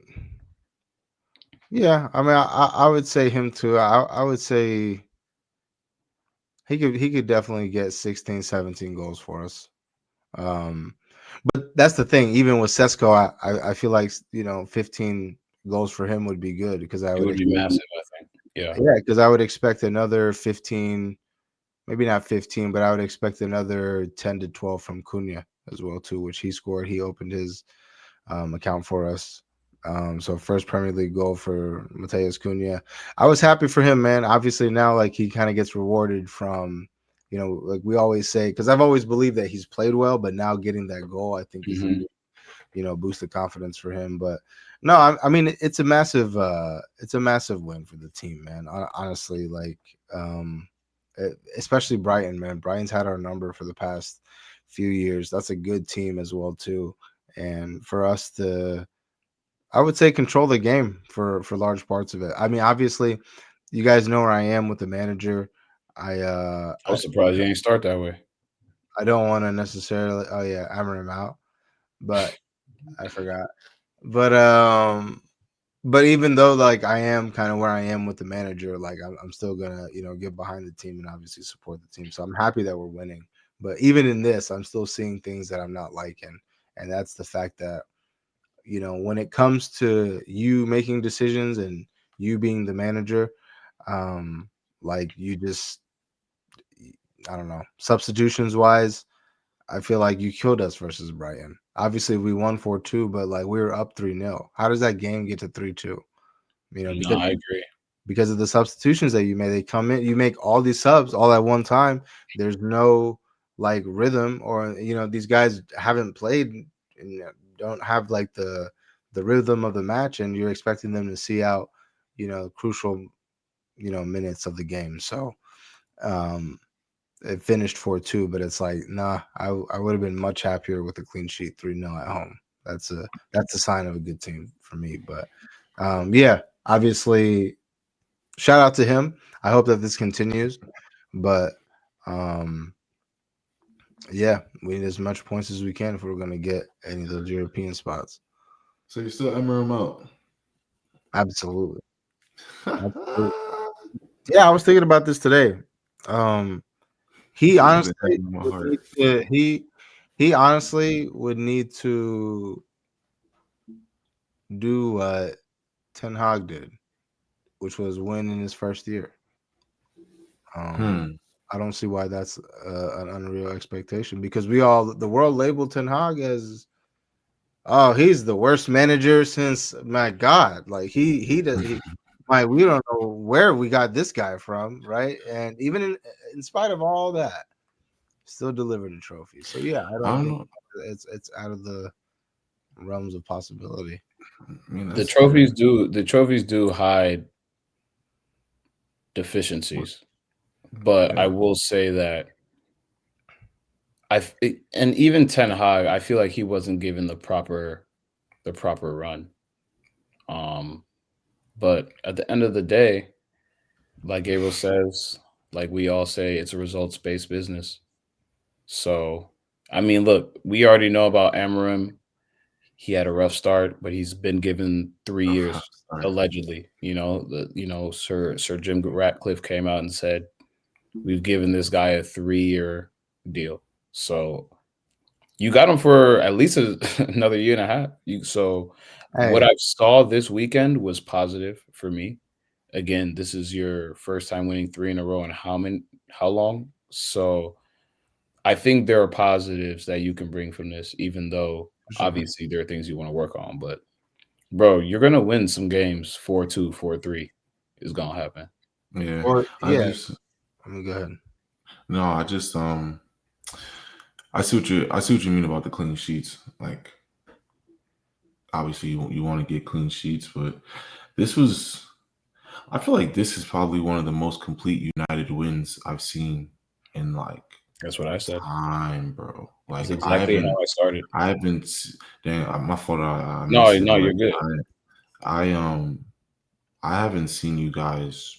Yeah, I mean, I would say him too. I would say he could definitely get 16, 17 goals for us. But that's the thing. Even with Sesko, I feel like 15 goals for him would be good because I It would would be massive, I think. Yeah. because I would expect another 15, maybe not 15, but I would expect another 10 to 12 from Cunha as well too, which he scored. He opened his account for us. So first Premier League goal for Mateus Cunha. I was happy for him, man. Obviously now like he kind of gets rewarded from, like we always say, because I've always believed that he's played well, but now getting that goal, I think is a Mhm. big, boost of confidence for him. But no, I mean it's a massive win for the team, man. Honestly, like especially Brighton, man. Brighton's had our number for the past few years. That's a good team as well too. And for us to, I would say, control the game for large parts of it. I mean, obviously, you guys know where I am with the manager. I was surprised you ain't start that way. I don't want to necessarily. Oh yeah, hammer him out, but I forgot. But even though like I am kind of where I am with the manager, like I'm still gonna get behind the team and obviously support the team. So I'm happy that we're winning. But even in this, I'm still seeing things that I'm not liking, and that's the fact that when it comes to you making decisions and you being the manager, like you just, I don't know, substitutions wise, I feel like you killed us versus Brighton. Obviously, we won 4-2, but like we were up 3-0. How does that game get to 3-2? No, I agree. Because of the substitutions that you made. They come in, you make all these subs all at one time. There's no like rhythm, or these guys haven't played and don't have like the rhythm of the match, and you're expecting them to see out crucial minutes of the game. So it finished 4-2, but it's like, nah, I would have been much happier with a clean sheet 3-0 at home. That's a sign of a good team for me. But yeah, obviously, shout out to him. I hope that this continues. But yeah, we need as much points as we can if we're going to get any of those European spots. So you still hammer him out? Absolutely. Absolutely. Yeah, I was thinking about this today. He honestly would need to, he honestly would need to do what Ten Hag did, which was win in his first year. I don't see why that's an unreal expectation, because the world labeled Ten Hag as, oh, he's the worst manager since, my God, like he does. Like, we don't know where we got this guy from, right? And even in spite of all that, still delivered a trophy. So yeah, I don't think it's out of the realms of possibility. The trophies do hide deficiencies, but I will say that and even Ten Hag, I feel like he wasn't given the proper run. But at the end of the day, like Gabriel says, like we all say, it's a results-based business. So, I mean, look, we already know about Amarim. He had a rough start, but he's been given 3 years allegedly. Sir Jim Ratcliffe came out and said we've given this guy a 3-year deal. So you got him for at least another year and a half. What I saw this weekend was positive for me. Again, this is your first time winning 3 in a row, and how long? So I think there are positives that you can bring from this, even though obviously there are things you want to work on. But bro, you're gonna win some games 4-2, 4-3 is gonna happen. Yeah. I mean, go ahead. No, I see what you mean about the clean sheets. Like, obviously you want to get clean sheets, but this was I feel like this is probably one of the most complete United wins I've seen in like That's what I said. time, bro. Like That's exactly how I started. I haven't. Damn, my fault. I No, missed it. no, But you're good. I haven't seen you guys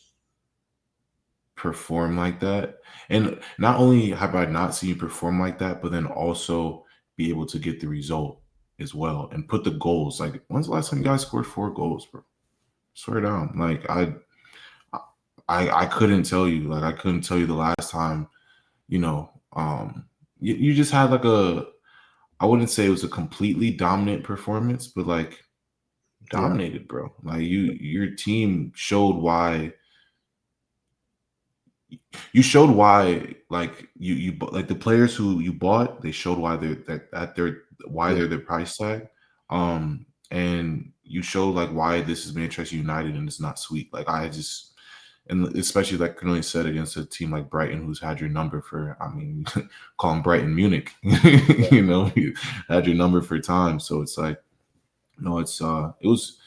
perform like that. And not only have I not seen you perform like that, but then also be able to get the result as well and put the goals. Like, when's the last time you guys scored 4 goals, bro? Swear down. Like, I couldn't tell you. Like, I couldn't tell you the last time. You know, you just had like I wouldn't say it was a completely dominant performance, but like dominated, bro. Like your team showed why. You showed why, like you like the players who you bought. They showed why they're the price tag, and you showed like why this is Manchester United and it's not sweet. Like I just, and especially like Cornelia said against a team like Brighton, who's had your number for, I mean, call them Brighton Munich, you know, you had your number for time. So it's like, no, it was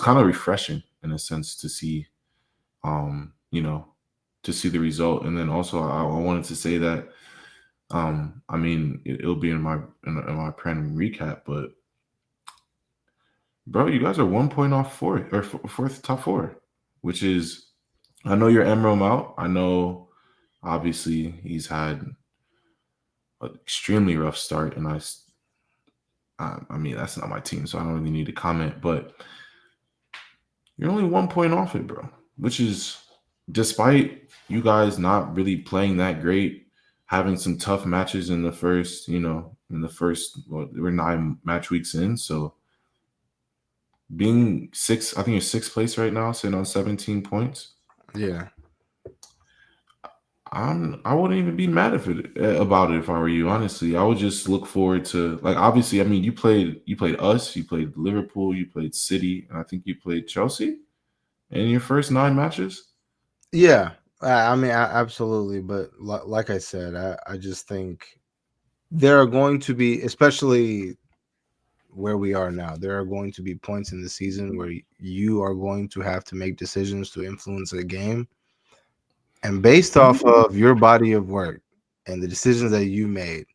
kind of refreshing in a sense to see, you know, to see the result. And then also I wanted to say that, I mean, it'll be in my Prem recap, but bro, you guys are 1 point off fourth top four, which is, I know you're Emerald out. I know obviously he's had an extremely rough start, and I mean, that's not my team, so I don't really need to comment, but you're only 1 point off it, bro, which is, despite you guys not really playing that great, having some tough matches in the first, well, we're 9 match weeks in. So being six, I think you're sixth place right now, sitting on 17 points. Yeah. I wouldn't even be mad about it if I were you. Honestly, I would just look forward to, like, obviously, I mean, you played us, you played Liverpool, you played City, and I think you played Chelsea in your first 9 matches. Yeah. I mean, absolutely. But like I said, I just think there are going to be, especially where we are now, there are going to be points in the season where you are going to have to make decisions to influence the game. And based off of your body of work and the decisions that you made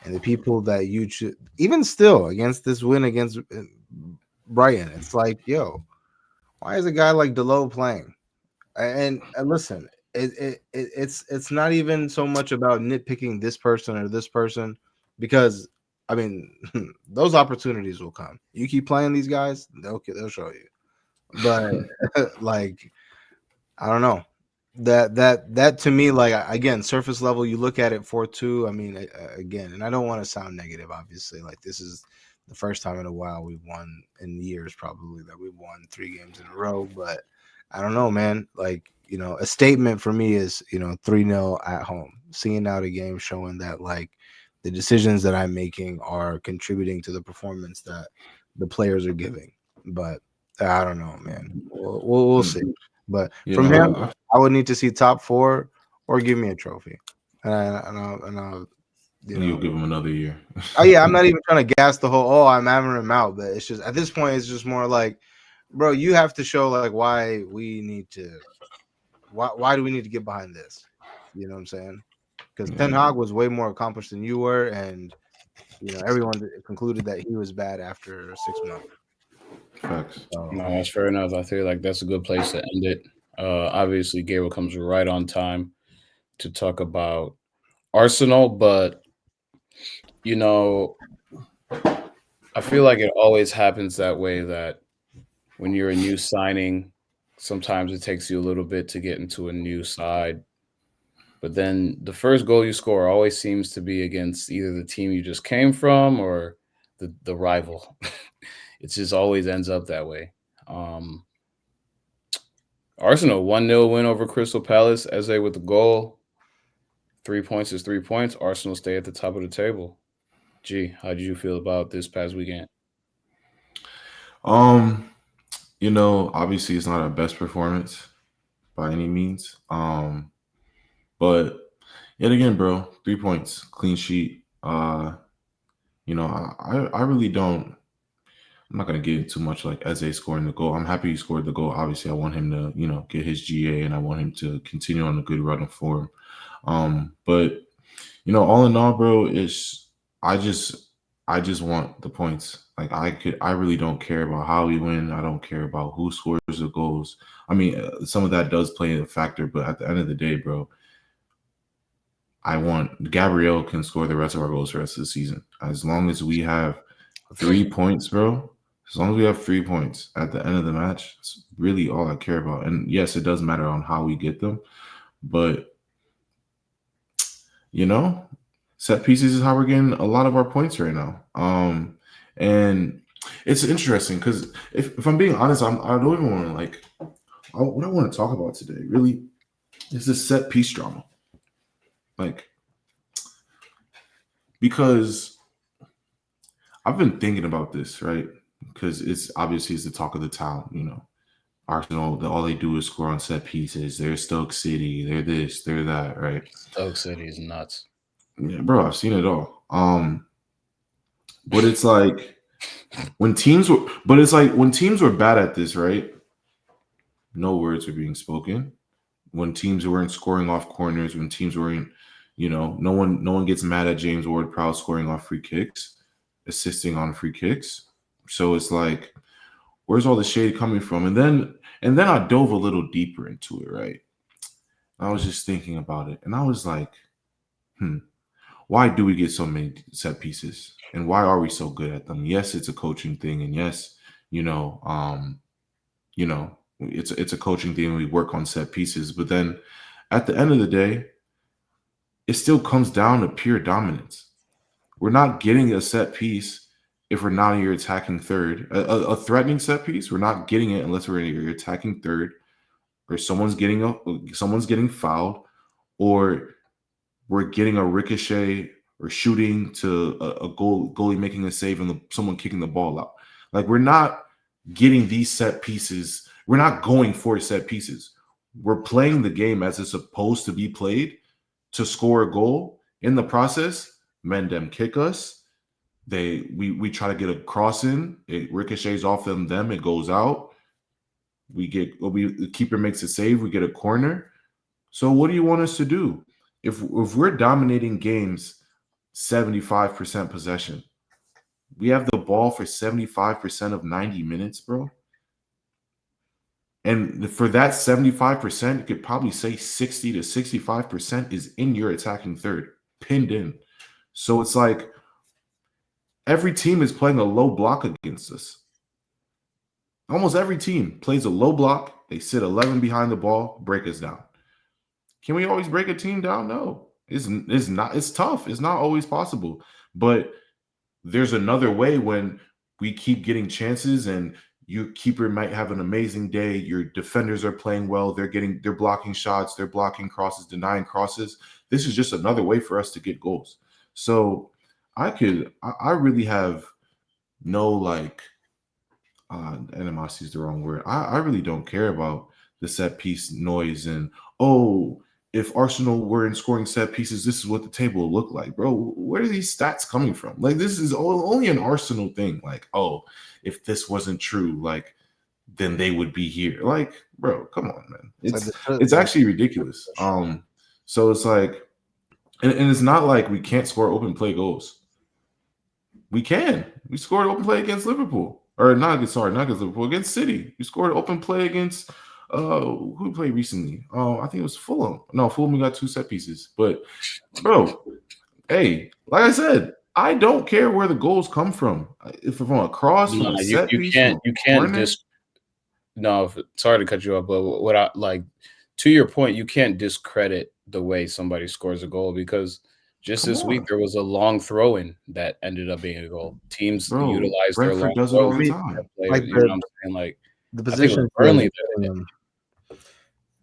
and the people that you choose, even still against this win against Brighton, it's like, yo, why is a guy like Delo playing? And listen, it's not even so much about nitpicking this person or this person, because I mean those opportunities will come. You keep playing these guys, they'll show you. But like, I don't know. That to me, like, again, surface level, you look at it 4-2. I mean, again, and I don't want to sound negative, obviously. Like, this is the first time in a while we've won, in years probably, that we've won 3 games in a row. But I don't know, man. Like, a statement for me is, 3-0 at home. Seeing out a game showing that, like, the decisions that I'm making are contributing to the performance that the players are giving. But I don't know, man. We'll see. But from him, I would need to see top 4 or give me a trophy, and I'll You'll give him another year. Oh yeah, I'm not even trying to gas the whole. Oh, I'm hammering him out, but it's just at this point, it's just more like, bro, you have to show like why do we need to get behind this? You know what I'm saying? Because Ten Hag was way more accomplished than you were, and everyone concluded that he was bad after 6 months. Facts. So, No, that's fair enough. I feel like that's a good place to end it. Obviously, Gabriel comes right on time to talk about Arsenal, but I feel like it always happens that way, that when you're a new signing, sometimes it takes you a little bit to get into a new side. But then the first goal you score always seems to be against either the team you just came from or the rival. It just always ends up that way. Arsenal 1-0 win over Crystal Palace. Eze with the goal. 3 points is 3 points. Arsenal stay at the top of the table. Gee, how did you feel about this past weekend? Obviously it's not our best performance by any means. But yet again, bro, 3 points, clean sheet. I really don't. I'm not gonna get into too much like Eze scoring the goal. I'm happy he scored the goal. Obviously, I want him to, get his GA, and I want him to continue on a good run of form. But all in all, bro, I just I just want the points. Like I really don't care about how we win. I don't care about who scores the goals. I mean, some of that does play a factor, but at the end of the day, bro, I want Gabriel can score the rest of our goals for the rest of the season. As long as we have 3 points, bro. As long as we have 3 points at the end of the match, it's really all I care about. And yes, it does matter on how we get them, but set pieces is how we're getting a lot of our points right now. And it's interesting because if I'm being honest, I don't even want to what I want to talk about today really is this set piece drama. Because I've been thinking about this, right? Because it's obviously the talk of the town, Arsenal, all they do is score on set pieces. They're Stoke City. They're this, they're that, right? Stoke City is nuts. Yeah, bro, I've seen it all. But it's like when teams were bad at this, right? No words were being spoken. When teams weren't scoring off corners, when teams weren't, no one gets mad at James Ward-Prowse scoring off free kicks, assisting on free kicks. So it's like, where's all the shade coming from? And then I dove a little deeper into it, right? I was just thinking about it, and I was like, why do we get so many set pieces, and why are we so good at them? Yes, it's a coaching thing, and yes, it's a coaching thing. We work on set pieces, but then at the end of the day, it still comes down to pure dominance. We're not getting a set piece if we're not in your attacking third. A threatening set piece, we're not getting it unless we're in your attacking third, or someone's getting fouled, or we're getting a ricochet or shooting to a goalie making a save and someone kicking the ball out. Like, we're not getting these set pieces. We're not going for set pieces. We're playing the game as it's supposed to be played to score a goal. In the process, men them kick us. We try to get a cross in. It ricochets off them. It goes out. The keeper makes a save. We get a corner. So what do you want us to do? If we're dominating games 75% possession, we have the ball for 75% of 90 minutes, bro. And for that 75%, you could probably say 60 to 65% is in your attacking third, pinned in. So it's like every team is playing a low block against us. Almost every team plays a low block. They sit 11 behind the ball, break us down. Can we always break a team down? No. It's not. It's tough. It's not always possible. But there's another way when we keep getting chances and your keeper might have an amazing day. Your defenders are playing well. They're blocking shots. They're blocking crosses, denying crosses. This is just another way for us to get goals. So I really have no animosity is the wrong word. I really don't care about the set piece noise and, if Arsenal were in scoring set pieces, this is what the table will look like, bro. Where are these stats coming from? Like, this is only an Arsenal thing. Like, if this wasn't true, then they would be here. Like, bro, come on, man. It's actually ridiculous. So it's like, and it's not like we can't score open play goals. We can. We scored open play against Liverpool, or not against Liverpool, against City. We scored open play against. Who we played recently? I think it was Fulham. No, Fulham, we got 2 set pieces. But, bro, hey, like I said, I don't care where the goals come from. If from a cross, from a set piece, you can't sorry to cut you off, but to your point, you can't discredit the way somebody scores a goal, because just this week there was a long throw-in that ended up being a goal. Teams utilize their long does it all the time. You know what I'm saying? Like, the position.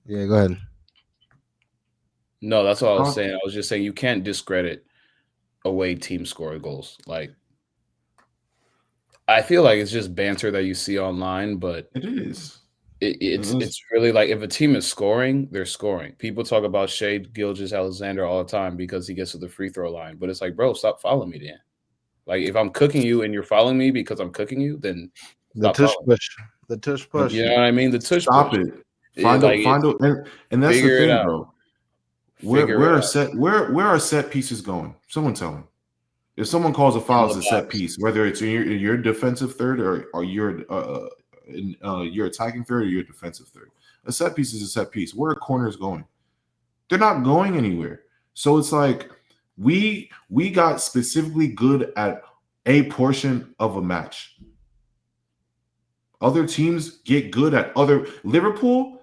Yeah, go ahead. No, that's what I was saying. I was just saying you can't discredit away team score goals. Like, I feel like it's just banter that you see online, but it is. It's really like, if a team is scoring, they're scoring. People talk about Shea Gilgeous-Alexander all the time because he gets to the free throw line, but it's like, bro, stop following me then. Like if I'm cooking you and you're following me because I'm cooking you, then The stop tush following. push. The tush push. You know what I mean? The tush Stop push. it. Yeah, like And that's the figure it thing, out. bro. Figure Where it are out. where are set pieces going? Someone tell me. If someone calls a foul In as the a set box. piece, whether it's in your defensive third or your attacking third or your defensive third, a set piece is a set piece. Where are corners going? They're not going anywhere. So it's like we got specifically good at a portion of a match. Other teams get good at other. Liverpool,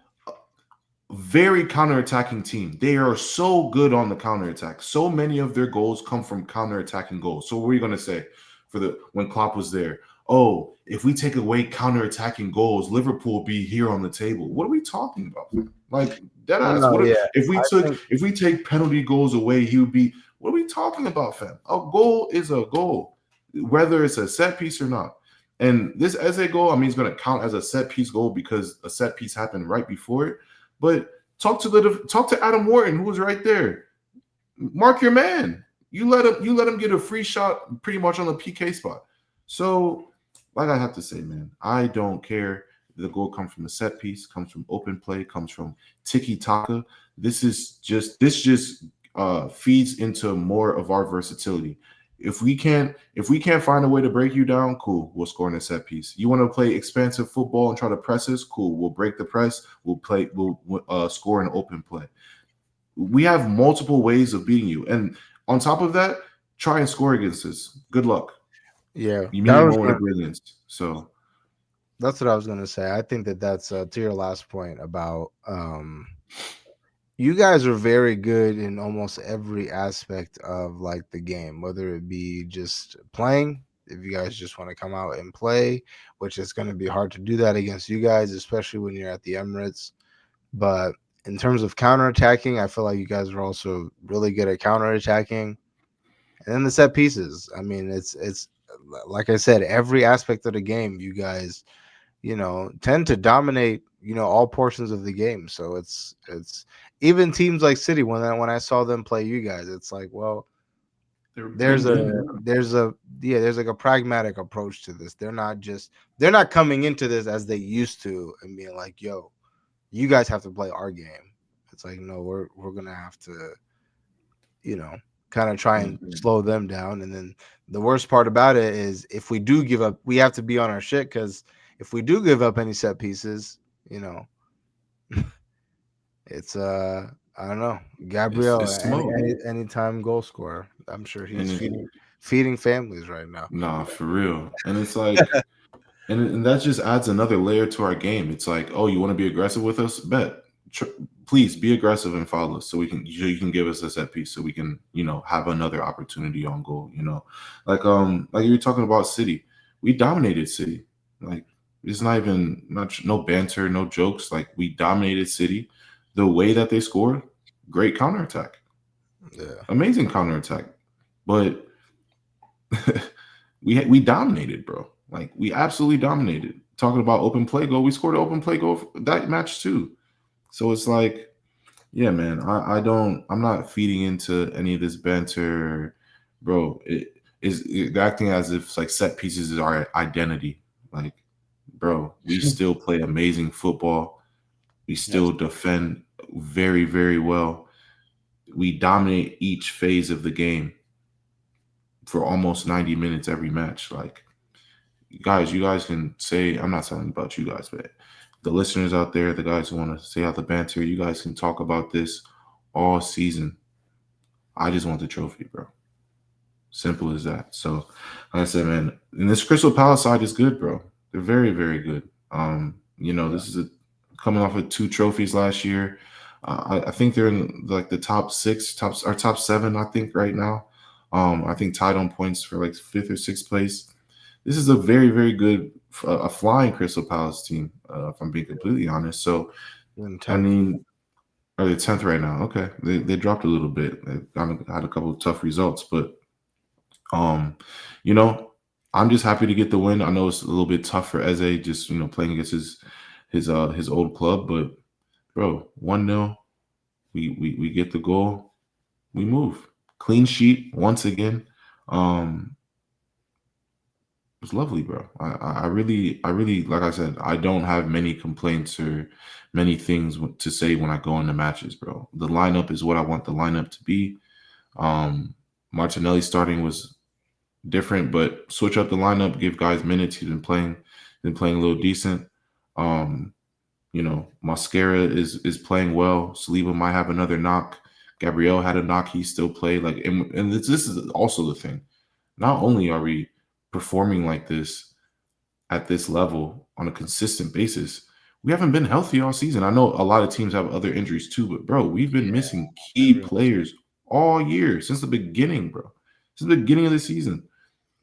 very counterattacking team. They are so good on the counterattack. So many of their goals come from counterattacking goals. So what are you going to say for when Klopp was there? Oh, if we take away counterattacking goals, Liverpool will be here on the table. What are we talking about? Like dead ass. No, yeah. If we take penalty goals away, he would be. What are we talking about, fam? A goal is a goal, whether it's a set piece or not. And this as a goal, I mean, it's going to count as a set piece goal because a set piece happened right before it. But talk to Adam Wharton, who was right there. Mark your man. You let him get a free shot pretty much on the PK spot. So, like I have to say, man, I don't care. The goal comes from a set piece, comes from open play, comes from tiki taka. This just feeds into more of our versatility. If we can't find a way to break you down, cool. We'll score in a set piece. You want to play expansive football and try to press us? Cool. We'll break the press. We'll score an open play. We have multiple ways of beating you, and on top of that, try and score against us. Good luck. Yeah, You mean a moment of brilliance. So that's what I was gonna say. I think that's to your last point about you guys are very good in almost every aspect of like the game, whether it be just playing. If you guys just want to come out and play, which is going to be hard to do that against you guys, especially when you're at the Emirates. But in terms of counterattacking, I feel like you guys are also really good at counterattacking. And then the set pieces. I mean, it's like I said, every aspect of the game, you guys, tend to dominate, all portions of the game. So it's even teams like City when I saw them play you guys, it's like, well, there's like a pragmatic approach to this. They're not coming into this as they used to and being like, yo, you guys have to play our game. It's like, no, we're gonna have to, kind of try and slow them down. And then the worst part about it is if we do give up, we have to be on our shit, because if we do give up any set pieces, it's I don't know, Gabriel, it's smoke. anytime goal scorer. I'm sure he's feeding families right now. Nah, for real. And it's like and that just adds another layer to our game. It's like, oh, you want to be aggressive with us? Bet. Please be aggressive and follow us so you can give us a set piece so we can, have another opportunity on goal, Like you were talking about City. We dominated City. Like it's not even no banter, no jokes. Like we dominated City. The way that they scored, great counterattack. Yeah. Amazing counterattack. But we dominated, bro. Like we absolutely dominated. Talking about open play goal, we scored an open play goal for that match too. So it's like, yeah, man, I'm not feeding into any of this banter, bro. It is acting as if like set pieces is our identity. Like, bro, we still play amazing football. We still defend very, very well. We dominate each phase of the game for almost 90 minutes every match. Like, you guys can say, I'm not talking about you guys, but the listeners out there, the guys who want to stay out the banter, you guys can talk about this all season. I just want the trophy, bro. Simple as that. So, like I said, man, and this Crystal Palace side is good, bro. They're very, very good. This is coming off of 2 trophies last year. I think they're in like the top 7, I think, right now. I think tied on points for like 5th or 6th place. This is a very, very good, a flying Crystal Palace team, if I'm being completely honest. So, I mean, are they 10th right now? Okay, they dropped a little bit. They had a couple of tough results, but I'm just happy to get the win. I know it's a little bit tough for Eze, just playing against his old club, but bro, 1-0, we get the goal, we move, clean sheet once again. was lovely, bro. I really, like I said, I don't have many complaints or many things to say when I go into matches, bro. The lineup is what I want the lineup to be. Martinelli starting was different, but switch up the lineup, give guys minutes. He's been playing a little decent. Mascara is playing well. Saliba might have another knock. Gabriel had a knock. He still played and this is also the thing. Not only are we performing like this at this level on a consistent basis, we haven't been healthy all season. I know a lot of teams have other injuries too, but bro, we've been missing key players all year since the beginning, bro. Since the beginning of the season.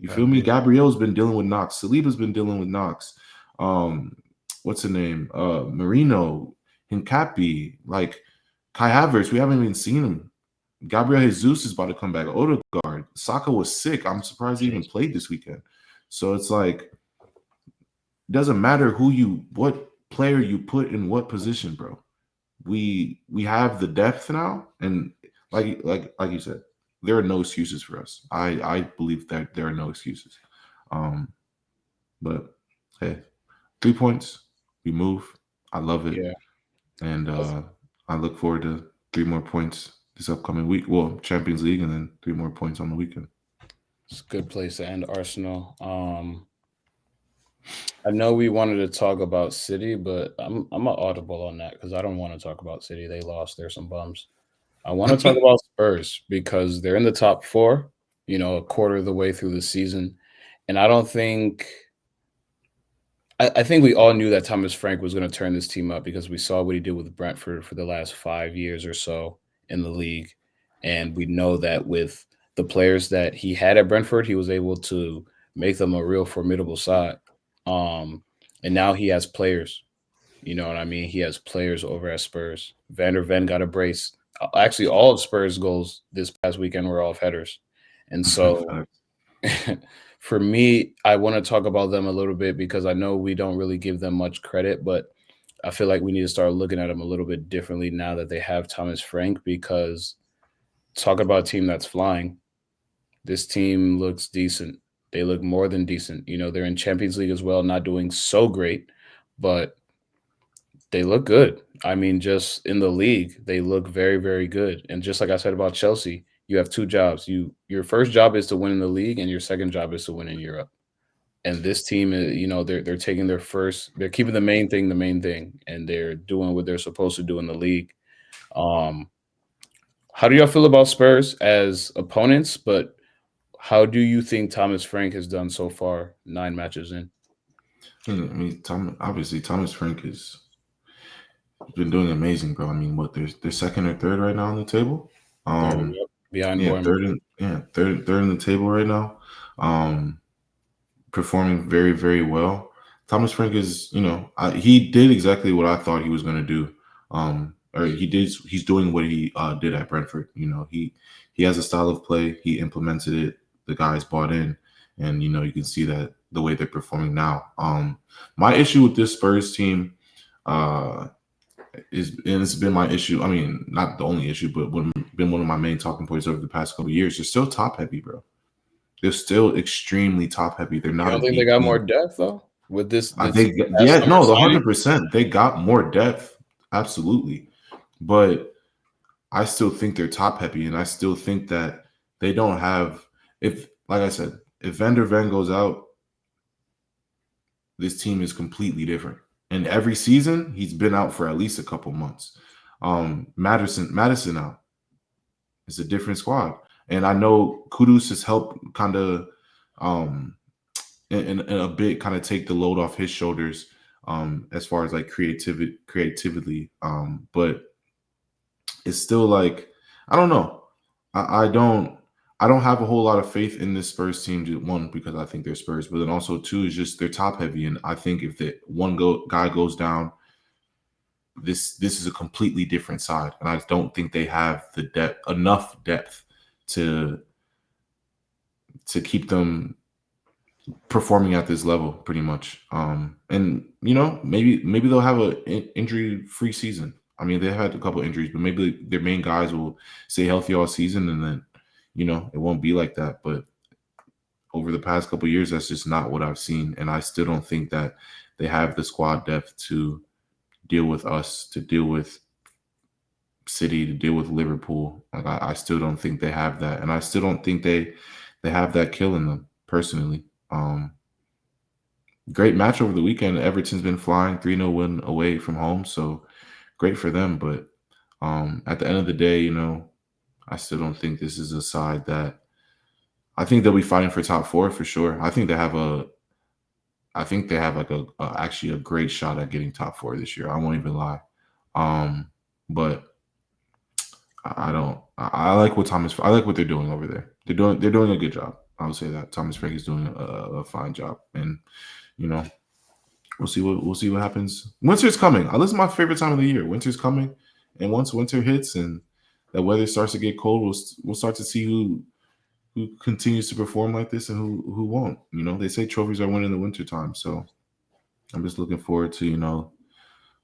You feel me? Gabriel's been dealing with knocks. Saliba's been dealing with knocks. What's the name? Marino, Hincapi, like Kai Havertz. We haven't even seen him. Gabriel Jesus is about to come back. Odegaard. Saka was sick. I'm surprised he even played this weekend. So it's like, it doesn't matter what player you put in what position, bro. We have the depth now, and like you said, there are no excuses for us. I believe that there are no excuses. But hey, 3 points, we move. I love it. Yeah. And I look forward to 3 more points this upcoming week. Well, Champions League, and then 3 more points on the weekend. It's a good place to end Arsenal. I know we wanted to talk about City, but I'm an audible on that because I don't want to talk about City. They lost. They're some bums. I want to talk about Spurs because they're in the top 4, a quarter of the way through the season. And I don't think I think we all knew that Thomas Frank was going to turn this team up because we saw what he did with Brentford for the last 5 years or so in the league. And we know that with the players that he had at Brentford, he was able to make them a real formidable side. And now he has players. You know what I mean? He has players over at Spurs. Van der Ven got a brace. Actually, all of Spurs' goals this past weekend were off headers. And so for me, I want to talk about them a little bit because I know we don't really give them much credit, but I feel like we need to start looking at them a little bit differently now that they have Thomas Frank, because talk about a team that's flying. This team looks decent. They look more than decent. They're in Champions League as well, not doing so great, but they look good. I mean, just in the league, they look very, very good. And just like I said about Chelsea, you have 2 jobs. Your first job is to win in the league, and your second job is to win in Europe. And this team, they're taking they're keeping the main thing, and they're doing what they're supposed to do in the league. How do y'all feel about Spurs as opponents? But how do you think Thomas Frank has done so far, 9 matches in? I mean, Thomas Frank has been doing amazing, bro. I mean, they're second or third right now on the table. Behind third in the table right now. Performing very, very well. Thomas Frank is, he did exactly what I thought he was going to do. He's doing what he did at Brentford. He has a style of play. He implemented it. The guys bought in, and you can see that the way they're performing now. My issue with this Spurs team it's been my issue. I mean, not the only issue, but been one of my main talking points over the past couple of years. They're still top heavy, bro. They're still extremely top heavy. They're not. I don't think they got more depth though with this. I think, the 100%. They got more depth, absolutely. But I still think they're top heavy, and I still think that they don't have. Like I said, if Van der Ven goes out, this team is completely different. And every season, he's been out for at least a couple months. Madison out. It's a different squad. And I know Kudus has helped kind of in a bit kind of take the load off his shoulders as far as like creativity. But it's still like, I don't know. I don't have a whole lot of faith in this Spurs team. One, because I think they're Spurs, but then also 2 is just they're top heavy, and I think if the guy goes down, this is a completely different side, and I don't think they have enough depth to keep them performing at this level, pretty much. And maybe they'll have an injury-free season. I mean, they've had a couple injuries, but maybe their main guys will stay healthy all season, and then it won't be like that. But over the past couple of years, that's just not what I've seen, and I still don't think that they have the squad depth to deal with us, to deal with City, to deal with Liverpool. Like I still don't think they have that, and I still don't think they have that kill in them. Personally, great match over the weekend. Everton's been flying 3-0 win away from home, so great for them. But at the end of the day, I still don't think this is a side that I think they'll be fighting for top four for sure. I think they have like actually a great shot at getting top four this year. I won't even lie. But I don't. I like what I like what they're doing over there. They're doing a good job. I would say that Thomas Frank is doing a fine job, and we'll see what happens. Winter's coming. This is my favorite time of the year. Winter's coming, and once winter hits and that weather starts to get cold, we'll start to see who continues to perform like this and who won't. They say trophies are won in the wintertime, so I'm just looking forward to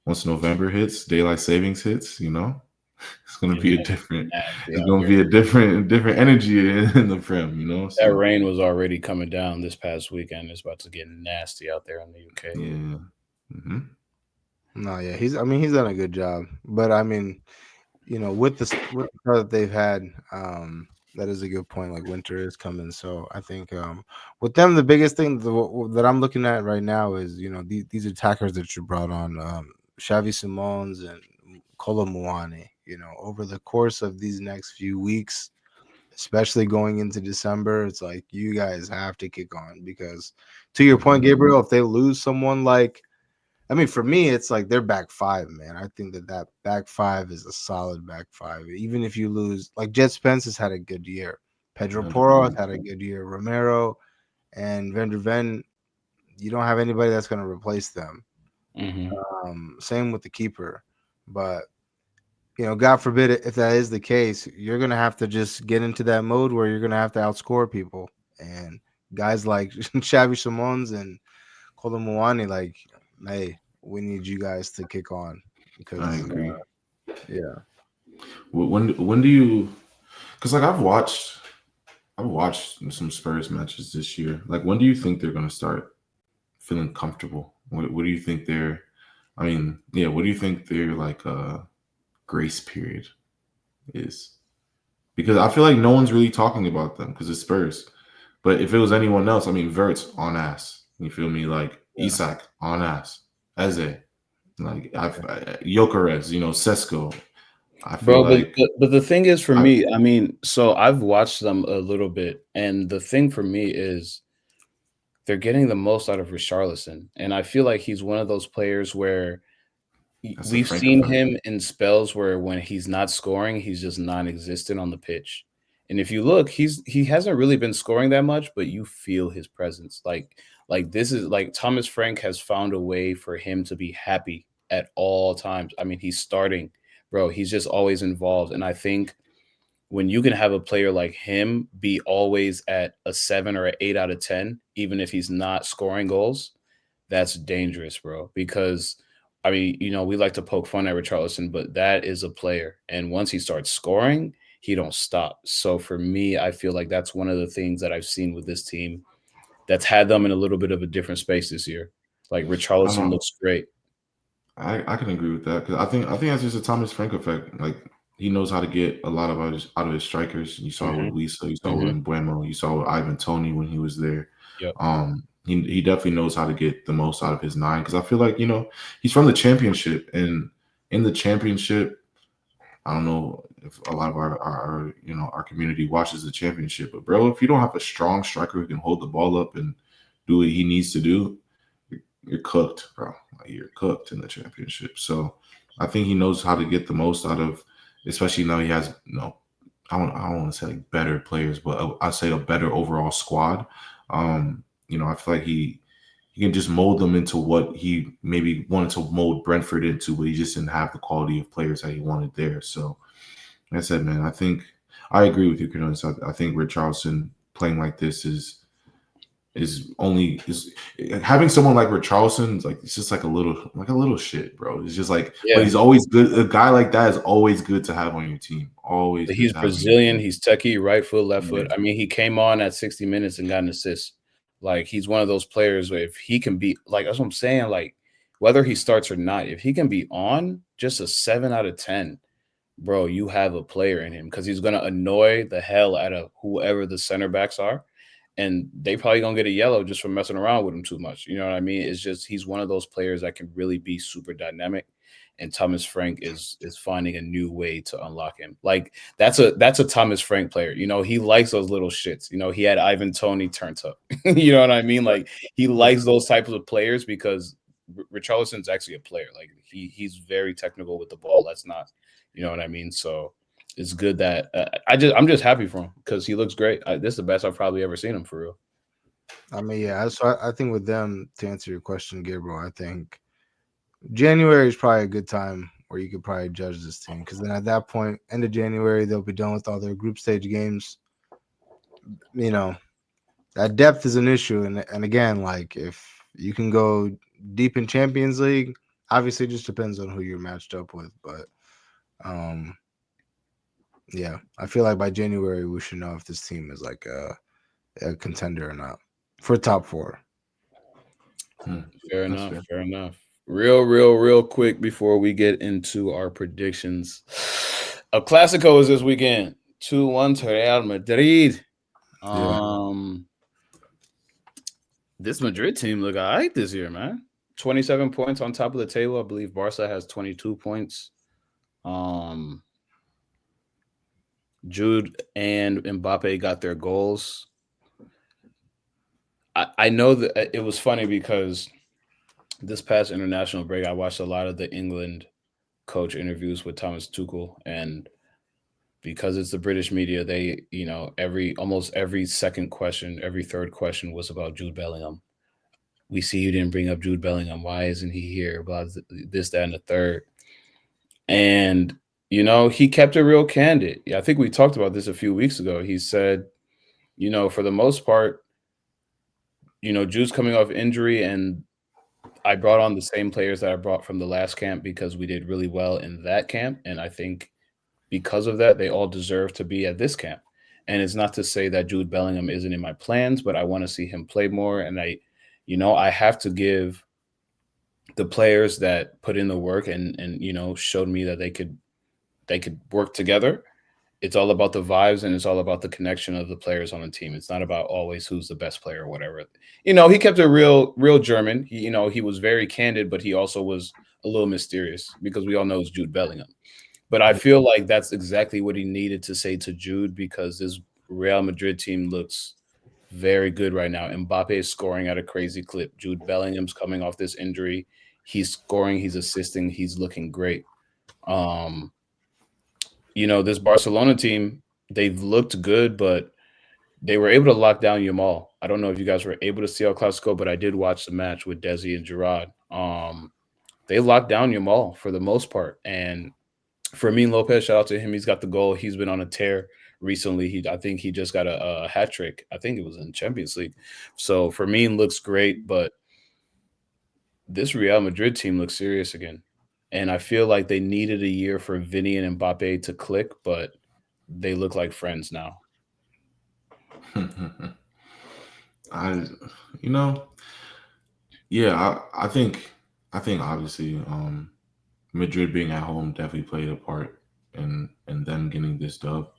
once November hits, daylight savings hits. It's going to be a different. It's going to be a different energy in the Prem. That rain was already coming down this past weekend. It's about to get nasty out there in the UK. Yeah. Mm-hmm. No, yeah, he's done a good job, but with the start that they've had, that is a good point. Like winter is coming, so I think with them, the biggest thing that I'm looking at right now is these attackers that you brought on, Xavi Simons and Kolo Muani. Over the course of these next few weeks, especially going into December, it's like you guys have to kick on because, to your point, Gabriel, if they lose someone like, for me, it's like their back five, man. I think that back five is a solid back five. Even if you lose, like Jet Spence has had a good year. Pedro Porro has had a good year. Romero and Van der Ven, you don't have anybody that's going to replace them. Mm-hmm. Same with the keeper. But, God forbid if that is the case, you're going to have to just get into that mode where you're going to have to outscore people. And guys like Xavi Simons and Kolo Muani, like, hey, we need you guys to kick on because I agree. Yeah. When do you? Because I've watched some Spurs matches this year. Like, when do you think they're going to start feeling comfortable? What do you think they're? What do you think their grace period is? Because I feel like no one's really talking about them because it's Spurs. But if it was anyone else, Vert's on ass. You feel me? Like Isak on ass. Eze, like Gyökeres, Sesko. I feel but the thing is for me, so I've watched them a little bit, and the thing for me is they're getting the most out of Richarlison, and I feel like he's one of those players where we've seen him in spells where when he's not scoring, he's just non-existent on the pitch. And if you look, he hasn't really been scoring that much, but you feel his presence. Like this is like Thomas Frank has found a way for him to be happy at all times. He's starting, bro. He's just always involved. And I think when you can have a player like him be always at a 7 or an 8 out of 10, even if he's not scoring goals, that's dangerous, bro. Because we like to poke fun at Richarlison, but that is a player. And once he starts scoring, he don't stop. So for me, I feel like that's one of the things that I've seen with this team that's had them in a little bit of a different space this year. Like Richarlison looks great. I can agree with that because I think that's just a Thomas Frank effect. Like he knows how to get a lot out of his strikers. You saw it with Lisa, you saw it with Mbuemo, you saw it with Ivan Toney when he was there. Yep. He definitely knows how to get the most out of his 9 because I feel like he's from the championship, and in the championship, I don't know if a lot of our community watches the championship, but bro, if you don't have a strong striker who can hold the ball up and do what he needs to do, you're cooked, bro. Like, you're cooked in the championship. So I think he knows how to get the most out of, especially now he has I don't want to say like better players, but I say a better overall squad. I feel like he can just mold them into what he maybe wanted to mold Brentford into, but he just didn't have the quality of players that he wanted there. So, like I said, man, I think I agree with you, Cornelius. I think Richarlison playing like this is is having someone like Richarlison, like it's just like a little shit, bro. It's just like, but he's always good. A guy like that is always good to have on your team. Always. He's Brazilian. He's techie, right foot, left foot. I mean, he came on at 60 minutes and got an assist. Like, he's one of those players where if he can be, like, that's what I'm saying. Like, whether he starts or not, if he can be on just a 7 out of 10, bro, you have a player in him, because he's gonna annoy the hell out of whoever the center backs are. And they probably gonna get a yellow just for messing around with him too much. You know what I mean? It's just, he's one of those players that can really be super dynamic. And Thomas Frank is finding a new way to unlock him. Like, that's a Thomas Frank player. You know, he likes those little shits. You know, he had Ivan Toney turned up. You know what I mean? Like, he likes those types of players, because Richarlison's actually a player. Like, he's very technical with the ball. That's not, you know what I mean? So it's good that I'm just happy for him, because he looks great. This is the best I've probably ever seen him, for real. I mean, yeah. So I think with them, to answer your question, Gabriel, I think January is probably a good time where you could probably judge this team, because then at that point, end of January, they'll be done with all their group stage games. You know, that depth is an issue, and again, like, if you can go deep in Champions League, obviously it just depends on who you're matched up with, but yeah, I feel like by January we should know if this team is like a contender or not for top 4. Fair enough. Real quick before we get into our predictions. A Clásico is this weekend. 2-1 to Real Madrid. This Madrid team look all right this year, man. 27 points on top of the table. I believe Barca has 22 points. Jude and Mbappe got their goals. I know that it was funny, because this past international break, I watched a lot of the England coach interviews with Thomas Tuchel, and because it's the British media, they, you know, almost every second question, every third question was about Jude Bellingham. We see you didn't bring up Jude Bellingham. Why isn't he here? Blah, this, that, and the third. And, you know, he kept it real candid. I think we talked about this a few weeks ago. He said, you know, for the most part, you know, Jude's coming off injury, and I brought on the same players that I brought from the last camp, because we did really well in that camp. And I think because of that, they all deserve to be at this camp. And it's not to say that Jude Bellingham isn't in my plans, but I want to see him play more. And I have to give the players that put in the work and you know, showed me that they could work together. It's all about the vibes, and it's all about the connection of the players on the team. It's not about always who's the best player or whatever. You know, he kept it real German. He was very candid, but he also was a little mysterious, because we all know it's Jude Bellingham. But I feel like that's exactly what he needed to say to Jude, because this Real Madrid team looks very good right now. Mbappe is scoring at a crazy clip. Jude Bellingham's coming off this injury. He's scoring, he's assisting, he's looking great. You know, this Barcelona team, they've looked good, but they were able to lock down Yamal. I don't know if you guys were able to see El Clásico, but I did watch the match with Desi and Gerard. They locked down Yamal for the most part. And Fermin Lopez, shout out to him. He's got the goal. He's been on a tear recently. I think he just got a hat trick. I think it was in Champions League. So Fermin looks great, but this Real Madrid team looks serious again. And I feel like they needed a year for Vinny and Mbappe to click, but they look like friends now. I think obviously Madrid being at home definitely played a part in them getting this dub.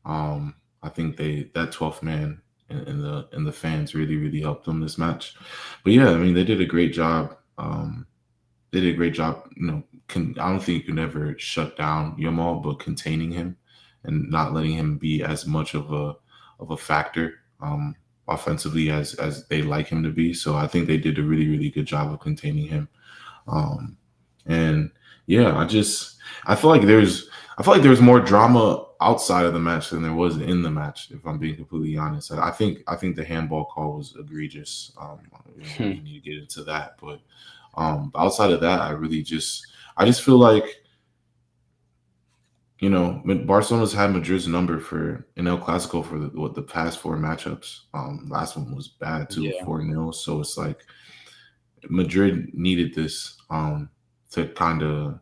I think that 12th man and the fans really helped them this match. But yeah, I mean, they did a great job. They did a great job. I don't think you can ever shut down Yamal, but containing him and not letting him be as much of a factor offensively as they like him to be. So I think they did a really good job of containing him. And yeah, I feel like there's more drama outside of the match than there was in the match, if I'm being completely honest. I think the handball call was egregious. We need to get into that, but outside of that, I just feel like you know, Barcelona's had Madrid's number for in El Clásico for the past 4 matchups. Last one was bad too, Yeah. 4-0. So it's like Madrid needed this to kind of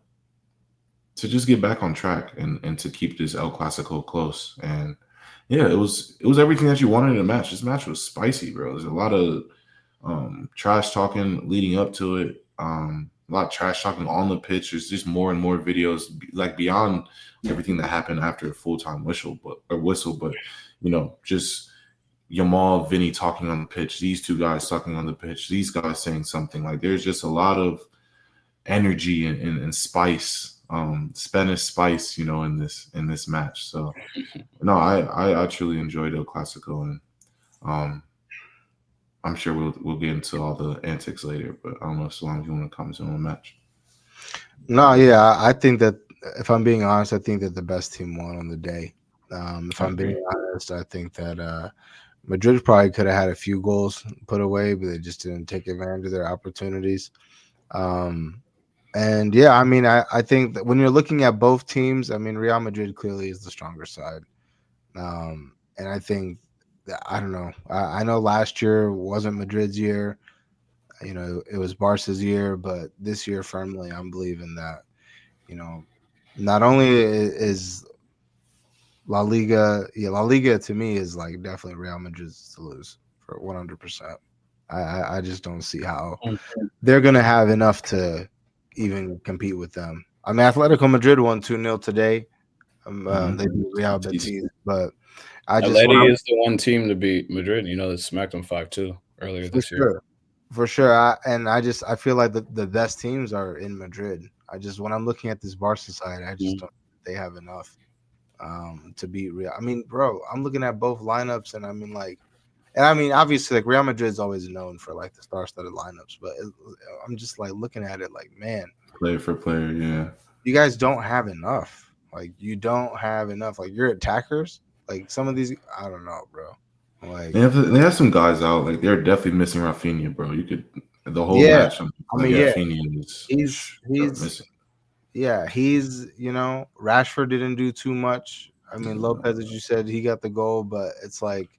to just get back on track and to keep this El Clásico close. And yeah, it was everything that you wanted in a match. This match was spicy, bro. There's a lot of trash talking leading up to it. A lot of trash talking on the pitch. There's just more and more videos, like beyond everything that happened after a full-time whistle, but you know, just Yamal, Vinny talking on the pitch, these two guys talking on the pitch, these guys saying something. Like there's just a lot of energy and spice, Spanish spice, you know, in this match. So no, I truly enjoyed El Clasico, and I'm sure we'll get into all the antics later, but I don't know if Solange, you want to comment on the match. No, yeah, I think that if I'm being honest, I think that the best team won on the day. If I'm being honest, I think that Madrid probably could have had a few goals put away, but they just didn't take advantage of their opportunities. And yeah, I mean, I think that when you're looking at both teams, I mean, Real Madrid clearly is the stronger side. And I think that, I don't know. I know last year wasn't Madrid's year. You know, it was Barca's year, but this year firmly, I'm believing that, you know, not only is La Liga to me is like definitely Real Madrid's to lose for 100%. I just don't see how they're going to have enough to even compete with them. I mean, Atletico Madrid won 2-0 today. They beat Real Betis, but Atleti is the one team to beat Madrid. You know, they smacked them 5-2 earlier this year. For sure. I feel like the best teams are in Madrid. When I'm looking at this Barca side, I just don't think they have enough to beat Real. I mean, bro, I'm looking at both lineups, and I mean, obviously, like Real Madrid is always known for like the star-studded lineups, but I'm just like looking at it like, man, player for player, yeah, you guys don't have enough. Like, you don't have enough. Like, your attackers, like some of these, I don't know, bro. Like they have some guys out. Like they're definitely missing Rafinha, bro. You could the whole match. Rafinha is he's missing. Yeah, he's Rashford didn't do too much. I mean, Lopez, as you said, he got the goal, but it's like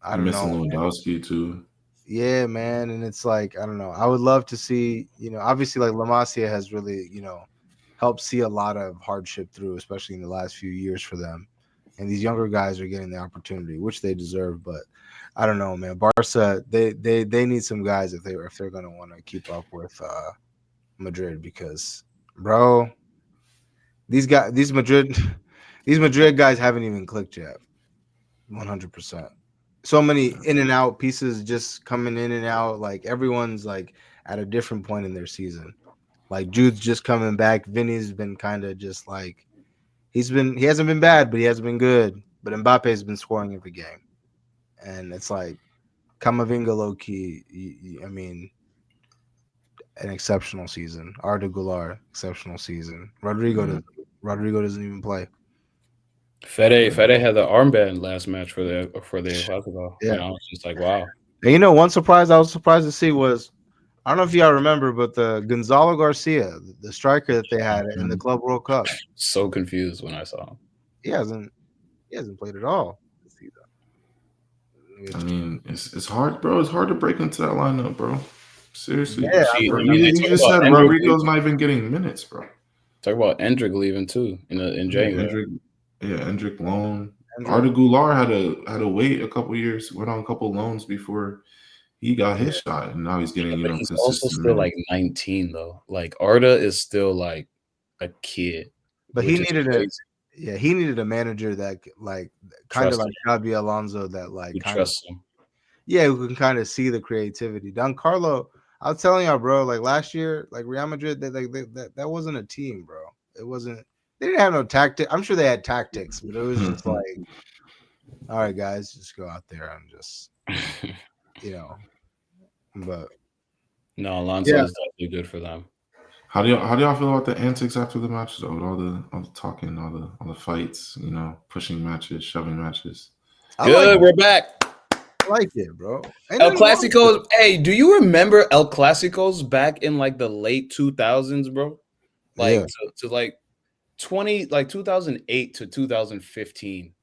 I don't know. Lewandowski too. Yeah, man, and it's like I don't know. I would love to see, obviously, like La Masia has really, helped see a lot of hardship through, especially in the last few years for them. And these younger guys are getting the opportunity, which they deserve. But I don't know, man. Barca, they need some guys if they're going to want to keep up with Madrid, because, bro, these Madrid guys haven't even clicked yet. 100%. So many in and out pieces just coming in and out. Like everyone's like at a different point in their season. Like Jude's just coming back. Vinny's been kind of just like. He hasn't been bad, but he hasn't been good. But Mbappe's been scoring every game. And it's like Camavinga low-key, I mean, an exceptional season. Arda Güler, exceptional season. Rodrigo doesn't even play. Fede had the armband last match for the Clásico. Yeah. And I was just like, wow. And one surprise I was surprised to see was, I don't know if y'all remember, but the Gonzalo Garcia, the striker that they had in the Club World Cup. So confused when I saw him. He hasn't played at all this season. I mean, it's hard, bro. It's hard to break into that lineup, bro. Seriously. Yeah, you just said Rodrigo's not even getting minutes, bro. Talk about Endrick leaving too in January. Endrick loan. Arda Güler had to wait a couple years, went on a couple loans before he got his shot, and now he's getting but he's also still like 19 though. Like Arda is still like a kid. But he needed a manager that like kind of like Xabi Alonso that like kind of him. Yeah, who can kind of see the creativity. Don Carlo, I was telling y'all, bro, like last year, like Real Madrid, that wasn't a team, bro. It wasn't. They didn't have no tactic. I'm sure they had tactics, but it was just like, all right, guys, just go out there and just, But no, Alonso is definitely good for them. How do y'all feel about the antics after the matches? All the talking, all the fights, pushing matches, shoving matches. Good, we're back. I like it, bro. El Clásicos. Hey, do you remember El Clásicos back in like the late 2000s, bro? Like to like 2008 to 2015.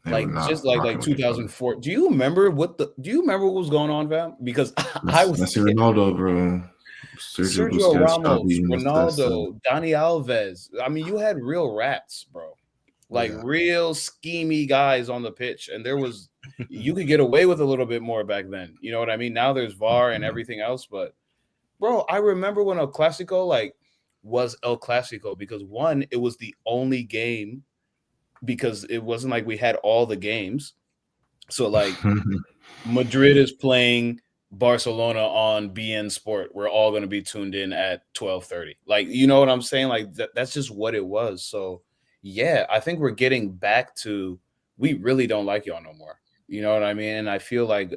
They Like were not just like rocking with each other. 2004. Do you remember what was going on, fam? Because I was Messi, Ronaldo, bro. Sergio Sergio Busquets, Ramos, Xavi, Iniesta. Ronaldo, Dani Alves. I mean, you had real rats, bro. Like Yeah. real schemy guys on the pitch, and you could get away with a little bit more back then. You know what I mean? Now there's VAR and everything else, but bro, I remember when El Clásico was El Clásico because one, it was the only game because it wasn't like we had all the games. So like Madrid is playing Barcelona on BN Sport. We're all going to be tuned in at 12:30. Like, you know what I'm saying? Like that's just what it was. So yeah, I think we're getting back to we really don't like y'all no more. You know what I mean? And I feel like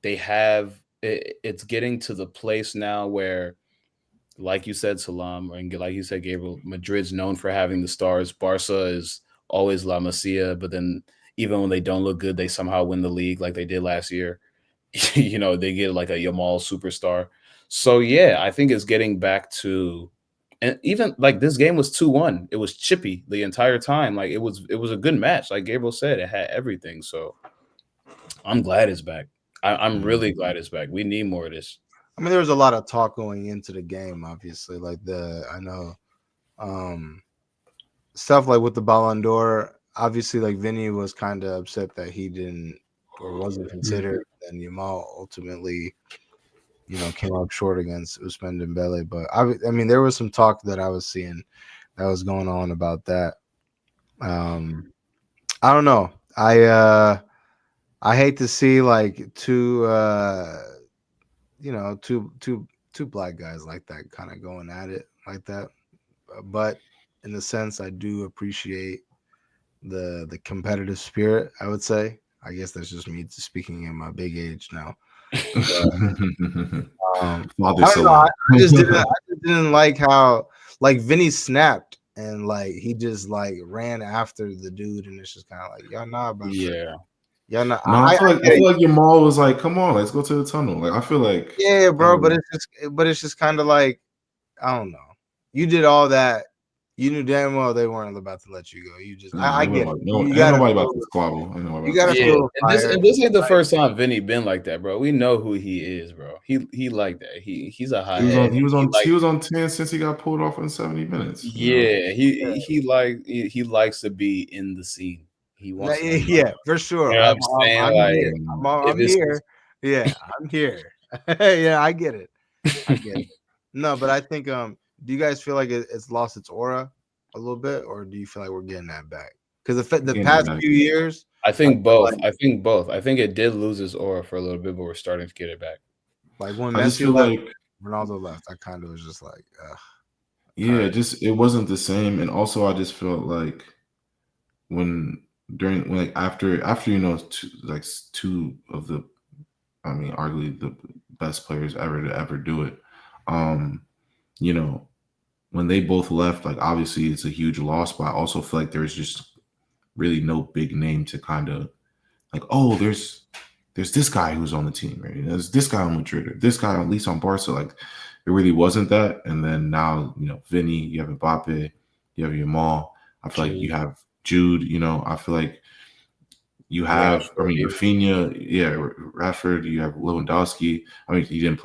it's getting to the place now where, like you said, Salam, and like you said, Gabriel, Madrid's known for having the stars. Barca is always La Masia, but then even when they don't look good, they somehow win the league like they did last year. You know, they get like a Yamal superstar. So yeah, I think it's getting back to, and even like this game was 2-1. It was chippy the entire time. Like it was a good match. Like Gabriel said, it had everything. So I'm glad it's back. I'm really glad it's back. We need more of this. I mean, there was a lot of talk going into the game, obviously. Like I know stuff like with the Ballon d'Or, obviously like Vinny was kind of upset that he didn't or wasn't considered, and Yamal ultimately, you know, came up short against Ousmane Dembele. But I mean, there was some talk that I was seeing that was going on about that. I don't know. I hate to see like two black guys like that kind of going at it like that. But in a sense, I do appreciate the competitive spirit, I would say. I guess that's just me speaking in my big age now. Father I don't know. Salah. I just didn't like how like Vinny snapped and like he just like ran after the dude, and it's just kind of like y'all not about to. Y'all not. No, I feel like Yamal was like, "Come on, let's go to the tunnel." Like I feel like, yeah, bro. But it's just kind of like I don't know. You did all that. You knew damn well they weren't about to let you go. You just, I get it. No, ain't nobody about to squabble. You gotta feel and this ain't the first time Vinny been like that, bro. We know who he is, bro. He like that. He's a high. He was on 10 since he got pulled off in 70 minutes. Yeah, he likes to be in the scene. He wants. Yeah, for sure. You know what I'm saying? I'm here. Yeah, I'm here. Yeah, I get it. No, but I think do you guys feel like it's lost its aura a little bit, or do you feel like we're getting that back? Because the past few years, I think both. I think both. I think it did lose its aura for a little bit, but we're starting to get it back. Like when Messi left, Ronaldo left, I kind of was just like, yeah, right. It wasn't the same. And also I just felt like after you know two of the, I mean, arguably the best players ever to ever do it, you know, when they both left, like obviously it's a huge loss, but I also feel like there's just really no big name to kind of like, oh, there's this guy who's on the team, right? There's this guy on Madrid, or this guy at least on Barca. Like it really wasn't that. And then now, you know, Vinny, you have Mbappe, you have Yamal. I feel like you have Jude. You know, I feel like you have, Rafinha, yeah, Rashford. You have Lewandowski. I mean, they didn't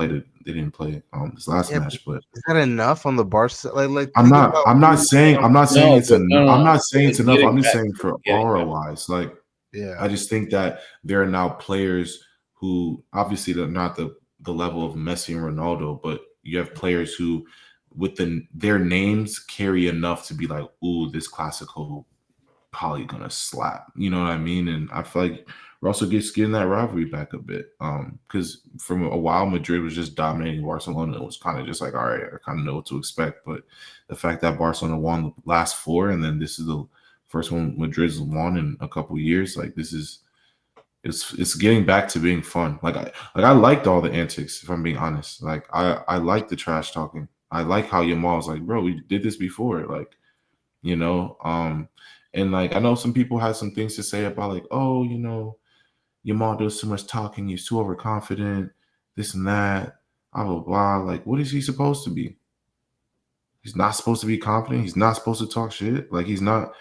play this last match, but is that enough on the Barca? Like I'm not saying it's enough. I'm not saying it's enough. I'm just saying for aura wise, like, yeah, I just think that there are now players who obviously they're not the level of Messi and Ronaldo, but you have players who, with their names, carry enough to be like, ooh, this Clásico probably gonna slap. You know what I mean? And I feel like we're also getting that rivalry back a bit. Because from a while Madrid was just dominating Barcelona. It was kind of just like, all right, I kind of know what to expect. But the fact that Barcelona won the last four, and then this is the first one Madrid's won in a couple years, like it's getting back to being fun. I liked all the antics, if I'm being honest. Like I like the trash talking. I like how Yamal's like, bro, we did this before. Like, you know, and like I know some people had some things to say about like, oh, you know, Yamal does too much talking, he's too overconfident, this and that, blah blah blah. Like, what is he supposed to be? He's not supposed to be confident. He's not supposed to talk shit. Like he's not.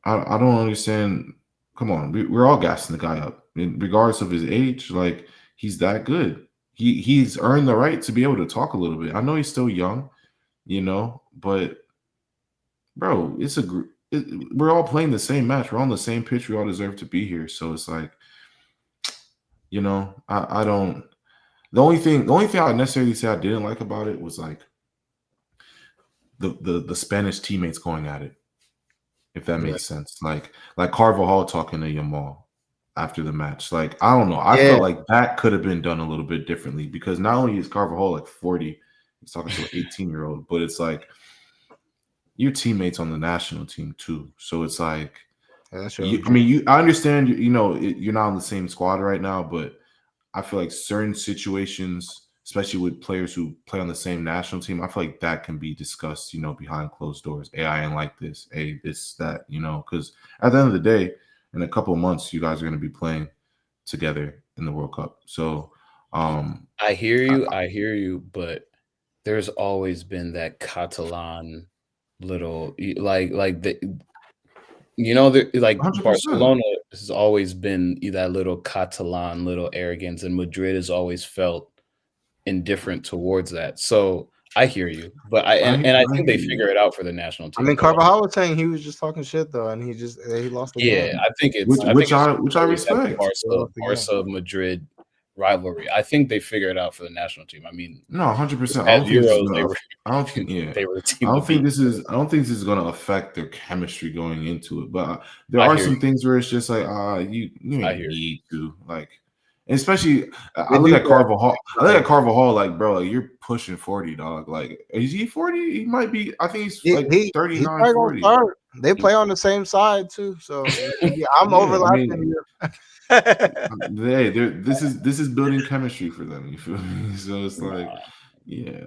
I don't understand. Come on, we're all gassing the guy up, regardless of his age. Like he's that good. He's earned the right to be able to talk a little bit. I know he's still young, but bro, it's a group. We're all playing the same match. We're on the same pitch. We all deserve to be here. So it's like, I don't. The only thing I necessarily say I didn't like about it was like the Spanish teammates going at it. If that makes sense, like Carvajal talking to Yamal after the match. Like I don't know. I felt like that could have been done a little bit differently because not only is Carvajal like 40, he's talking to an 18-year-old, but it's like your teammates on the national team too. So it's like, I understand. You're not on the same squad right now, but I feel like certain situations, especially with players who play on the same national team, I feel like that can be discussed, behind closed doors. Hey, I ain't like this. Hey, this, that, because at the end of the day, in a couple of months, you guys are going to be playing together in the World Cup. So, I hear you, but there's always been that Catalan little like the. Like 100%. Barcelona has always been that little Catalan, little arrogance, and Madrid has always felt indifferent towards that. So I hear you, but I think they figure it out for the national team. I mean, Carvajal was saying he was just talking shit though, and he lost the game. I think it's which I respect. Barca Madrid rivalry. I think they figure it out for the national team. I mean, no, 100%. I don't think this is going to affect their chemistry going into it. But there are some things where it's just like, you need to like, especially I look at Carvajal like, bro, like you're pushing 40, dog. Like, is he 40? He might be. I think he's like 39, 40. They play on the same side too, so I'm overlapping. This is building chemistry for them. You feel me? So it's like,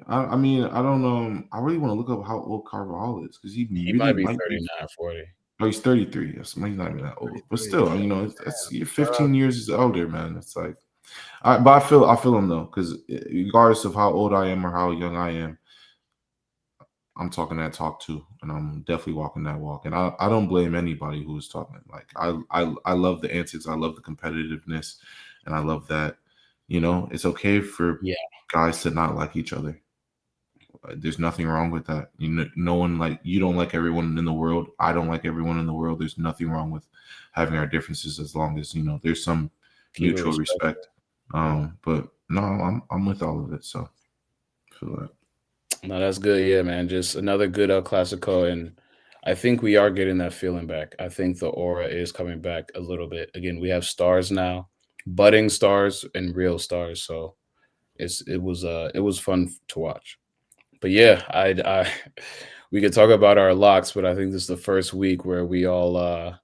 I mean, I don't know. I really want to look up how old Carvajal is because he really might be 39, 40. Oh, he's 33. Yes, he's not even that old, but still, you're 15 years older, man. It's like, but I feel him though, because regardless of how old I am or how young I am, I'm talking that talk too, and I'm definitely walking that walk. And I don't blame anybody who's talking. Like I love the antics, I love the competitiveness, and I love that. It's okay for guys to not like each other. There's nothing wrong with that. No one you don't like everyone in the world. I don't like everyone in the world. There's nothing wrong with having our differences as long as there's some mutual respect. But no, I'm with all of it. So I feel that. No, that's good. Yeah, man. Just another good El Clásico, and I think we are getting that feeling back. I think the aura is coming back a little bit. Again, we have stars now, budding stars and real stars. So it was fun to watch. But yeah, we could talk about our locks, but I think this is the first week where we all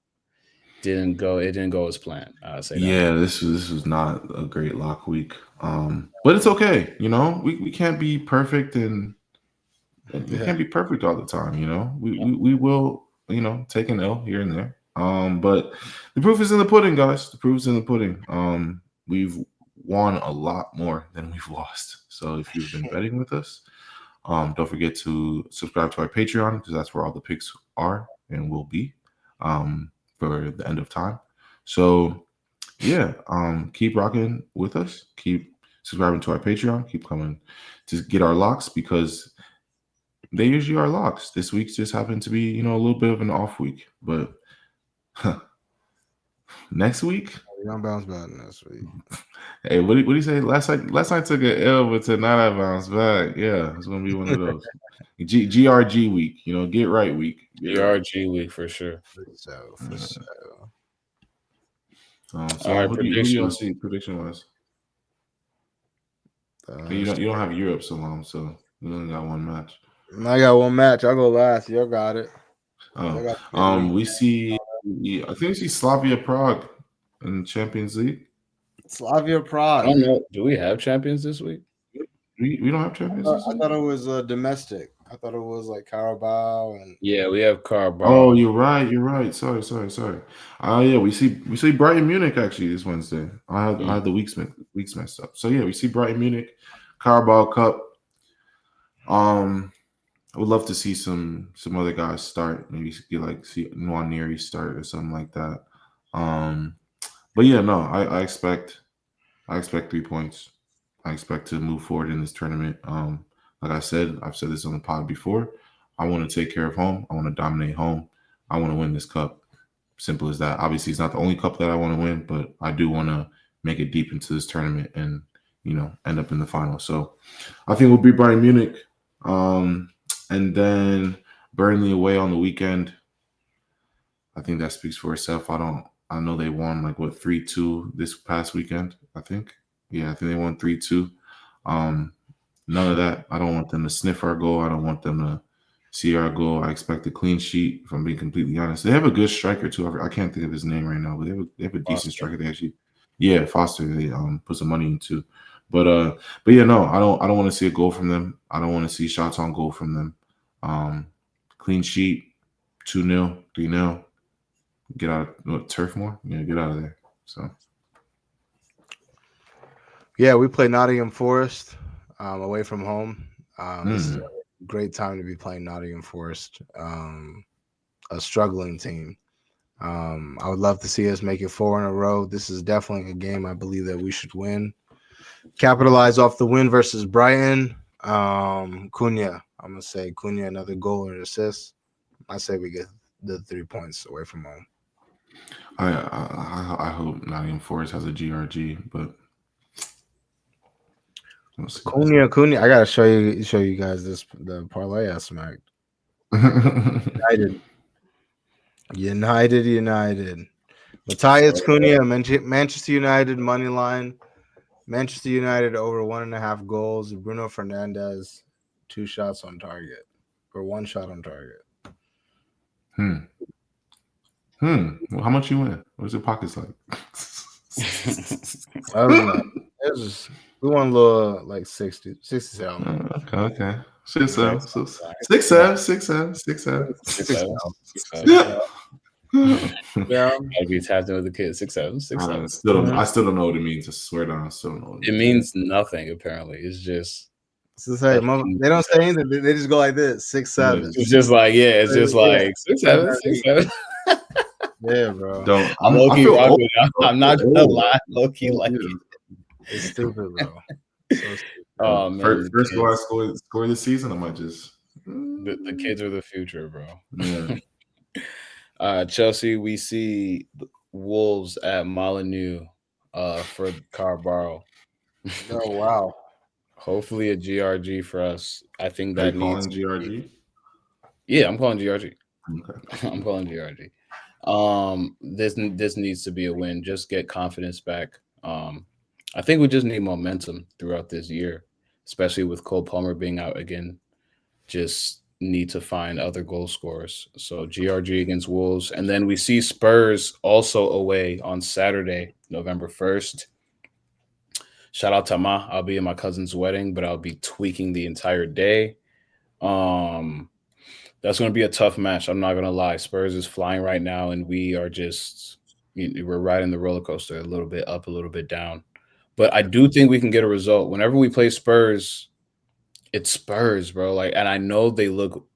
didn't go as planned. This was not a great lock week. But it's okay. We can't be perfect and we can't be perfect all the time. We will take an L here and there. But the proof is in the pudding, guys. The proof is in the pudding. We've won a lot more than we've lost. So if you've been betting with us, don't forget to subscribe to our Patreon because that's where all the picks are and will be for the end of time. So keep rocking with us. Keep subscribing to our Patreon. Keep coming to get our locks because they usually are locks. This week just happened to be, a little bit of an off week, but next week we're gonna bounce back next week. Hey, what do you say? Last night took an L, but tonight I bounced back. Yeah, it's gonna be one of those. GRG week, get right week. GRG week for sure. So. All right, who do you see prediction wise? You don't have Europe so long, so you only got one match. I got one match. I'll go last. You got it. We see. I think we see Slavia Prague in Champions League. Slavia Prague. I don't know. Do we have champions this week? We don't have champions. I thought it was domestic. I thought it was like Carabao and. Yeah, we have Carabao. Oh, you're right. Sorry. We see Brighton Munich actually this Wednesday. I had the weeks messed up. So yeah, we see Brighton Munich, Carabao Cup. I would love to see some other guys start. Maybe get like see Nwaneri start or something like that. But yeah, no, I expect 3 points. I expect to move forward in this tournament. Like I said, I've said this on the pod before. I want to take care of home. I want to dominate home. I want to win this cup. Simple as that. Obviously, it's not the only cup that I want to win, but I do want to make it deep into this tournament and end up in the final. So I think we'll beat Bayern Munich, and then Burnley away on the weekend. I think that speaks for itself. I know they won like 3-2 this past weekend. I think they won 3-2. None of that. I don't want them to sniff our goal. I don't want them to see our goal. I expect a clean sheet, if I'm being completely honest. They have a good striker too. I can't think of his name right now, but they have a decent striker. They actually, Foster. They put some money into, but yeah, no, I don't want to see a goal from them. I don't want to see shots on goal from them. Clean sheet, 2-0, 3-0. Get out of Turfmoor. Yeah, get out of there. So. Yeah, we play Nottingham Forest away from home. This is a great time to be playing Nottingham Forest, a struggling team. I would love to see us make it 4 in a row. This is definitely a game I believe that we should win. Capitalize off the win versus Brighton. Cunha, I'm going to say Cunha, another goal and assist. I say we get the 3 points away from home. I hope Nottingham Forest has a GRG, but Cunha. I gotta show you guys the parlay I smacked. United. Matthias Cunha, Manchester United money line. Manchester United over 1.5 goals. Bruno Fernandes, 2 shots on target, or 1 shot on target. Well, how much you win? What's your pockets like? We won a little like 67. Okay. 6-7. Yeah, I'd be tapped in with the kids. 6-7. I still don't know what it means. I swear down. I still don't know. It means nothing. Apparently, it's just. They don't say anything. They just go like this. 6-7. It's just like it's just like 6-7. Yeah, bro. I'm low-key rocking. I'm not gonna lie, low-key like it. It's stupid, bro. So stupid. Oh man! First goal I score this season, I might just. The kids are the future, bro. Yeah. Chelsea, we see Wolves at Molineux for Carabao. Oh wow! Hopefully a GRG for us. I think that needs GRG. Yeah, I'm calling GRG. Okay. I'm calling GRG. This needs to be a win. Just get confidence back. I think we just need momentum throughout this year, especially with Cole Palmer being out again. Just need to find other goal scorers. So GRG against Wolves. And then we see Spurs also away on Saturday, November 1st. Shout out to Ma. I'll be at my cousin's wedding, but I'll be tweaking the entire day. That's going to be a tough match. I'm not going to lie. Spurs is flying right now, and we are we're riding the roller coaster a little bit up, a little bit down. But I do think we can get a result. Whenever we play Spurs, it's Spurs, bro. Like, and I know they look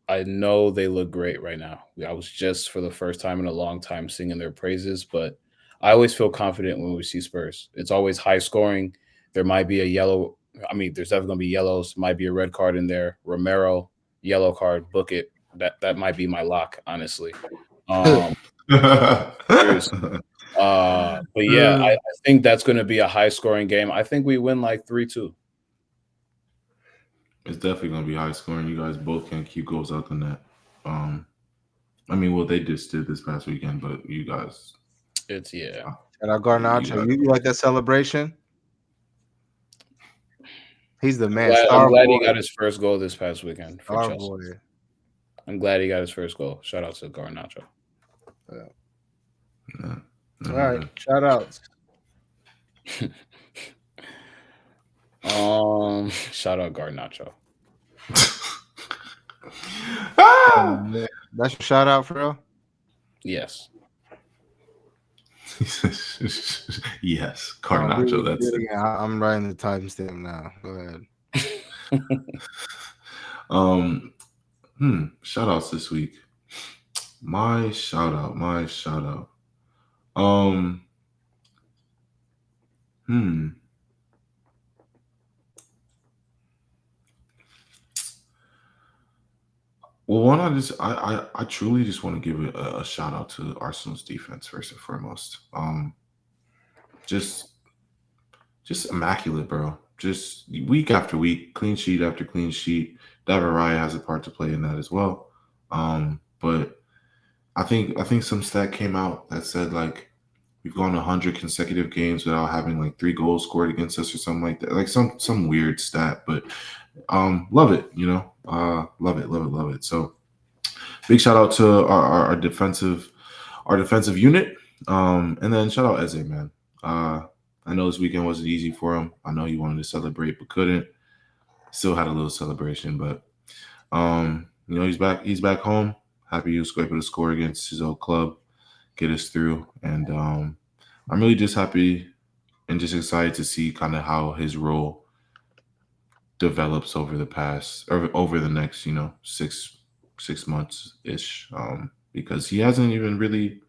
great right now. I was just for the first time in a long time singing their praises, but I always feel confident when we see Spurs. It's always high scoring. There might be a yellow. I mean, there's definitely going to be yellows. Might be a red card in there. Romero, yellow card, book it. That might be my lock, honestly. But yeah, I think that's going to be a high scoring game. I think we win like 3-2. It's definitely going to be high scoring. You guys both can't keep goals out the net. I mean, well, they just did this past weekend, but you guys. It's And our Garnacho, you like that celebration? He's the man. I'm glad he got his first goal this past weekend for Our Chelsea. boy. I'm glad he got his first goal. Shout out to Garnacho. Yeah. All right, shout outs. Shout out Garnacho. That's your shout out for real? Yes. Yes, Garnacho. That's it. I'm writing the timestamp now. Go ahead. Shout outs this week. My shout out. Um, hmm. Well, I truly just want to give a shout out to Arsenal's defense first and foremost. Just immaculate, bro. Just week after week, clean sheet after clean sheet. David Raya has a part to play in that as well. But I think some stat came out that said like we've gone 100 consecutive games without having like 3 goals scored against us or something like that. Like some weird stat, but love it, love it. So big shout out to our defensive unit. And then shout out Eze, man. I know this weekend wasn't easy for him. I know he wanted to celebrate but couldn't. Still had a little celebration, but he's back home. Happy he was able to score against his old club, get us through. And I'm really just happy and just excited to see kind of how his role develops over the next, 6 months ish. Because he hasn't even really,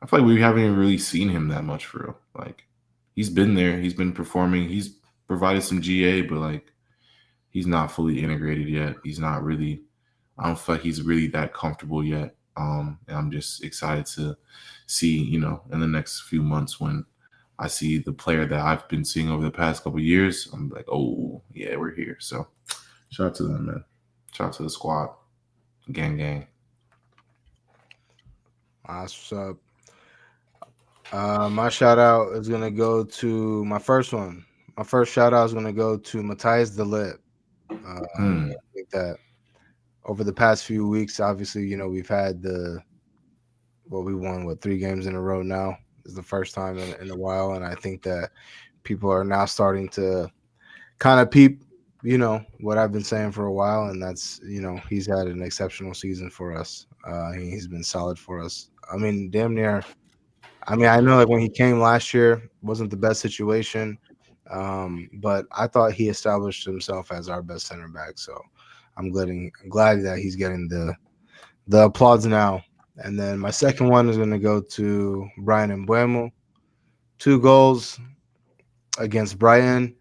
I feel like we haven't even really seen him that much for real. Like he's been there, he's been performing, he's provided some GA, but like he's not fully integrated yet. He's not really, I don't feel like he's really that comfortable yet. And I'm just excited to see, in the next few months when I see the player that I've been seeing over the past couple of years, I'm like, oh yeah, we're here. So shout out to them, man. Shout out to the squad. Gang. What's up? My shout out is gonna go to my first one. My first shout out is gonna go to Matthias de Ligt. I think that over the past few weeks, obviously, we've had we won 3 games in a row now. This is the first time in a while, and I think that people are now starting to kind of peep, what I've been saying for a while, and that's, he's had an exceptional season for us. He's been solid for us. I mean, damn near. I mean, I know like when he came last year, wasn't the best situation, but I thought he established himself as our best center back. So I'm glad that he's getting the applause now. And then my second one is going to go to Brian Mbuemo. 2 goals against Brighton.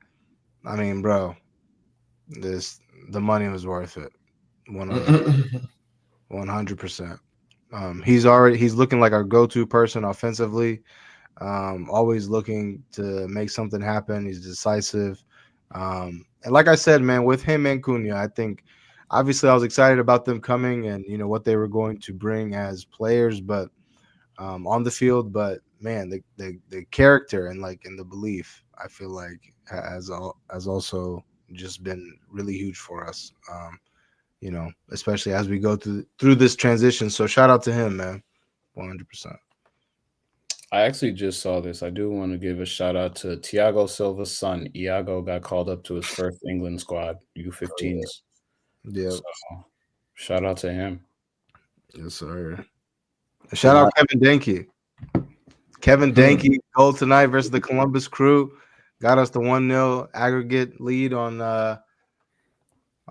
I mean, bro, the money was worth it. 100%. He's looking like our go-to person offensively. Always looking to make something happen. He's decisive. And like I said, man, with him and Cunha, I think obviously I was excited about them coming and what they were going to bring as players, but on the field. But man, the character and the belief, I feel like has also just been really huge for us. Especially as we go through this transition. So shout out to him, man. 100%. I actually just saw this. I do want to give a shout out to Thiago Silva's son. Iago got called up to his first England squad, U15s. Yeah. So, shout out to him. Yes, sir. Shout out Kevin Denke. Kevin Denke goal tonight versus the Columbus Crew. Got us the 1-0 aggregate lead on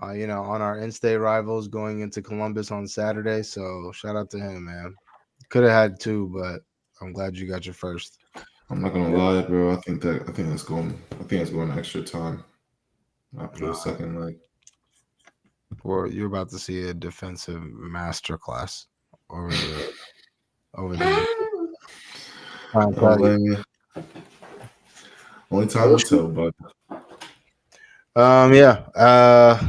on our in-state rivals going into Columbus on Saturday. So shout out to him, man. Could have had 2, but I'm glad you got your first. I'm not gonna lie, bro. I think that's going extra time after the second leg. Or you're about to see a defensive masterclass over the Only time will tell, bud.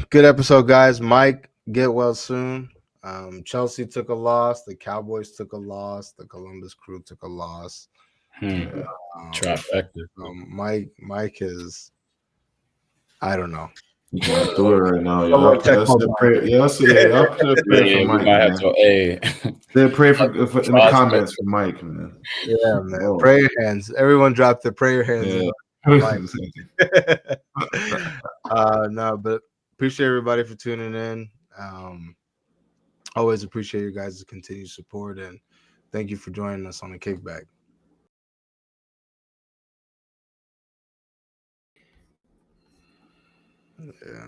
Good episode, guys. Mike, get well soon. Chelsea took a loss. The Cowboys took a loss. The Columbus Crew took a loss. Trifecta. Mike is, I don't know. You can't do it right now. Y'all put a prayer for Mike, man. Pray for in the comments for Mike, man. Yeah, man. Oh. Prayer hands. Everyone dropped their prayer hands. Yeah. No, but appreciate everybody for tuning in. Always appreciate you guys' continued support, and thank you for joining us on the Kickback. Yeah.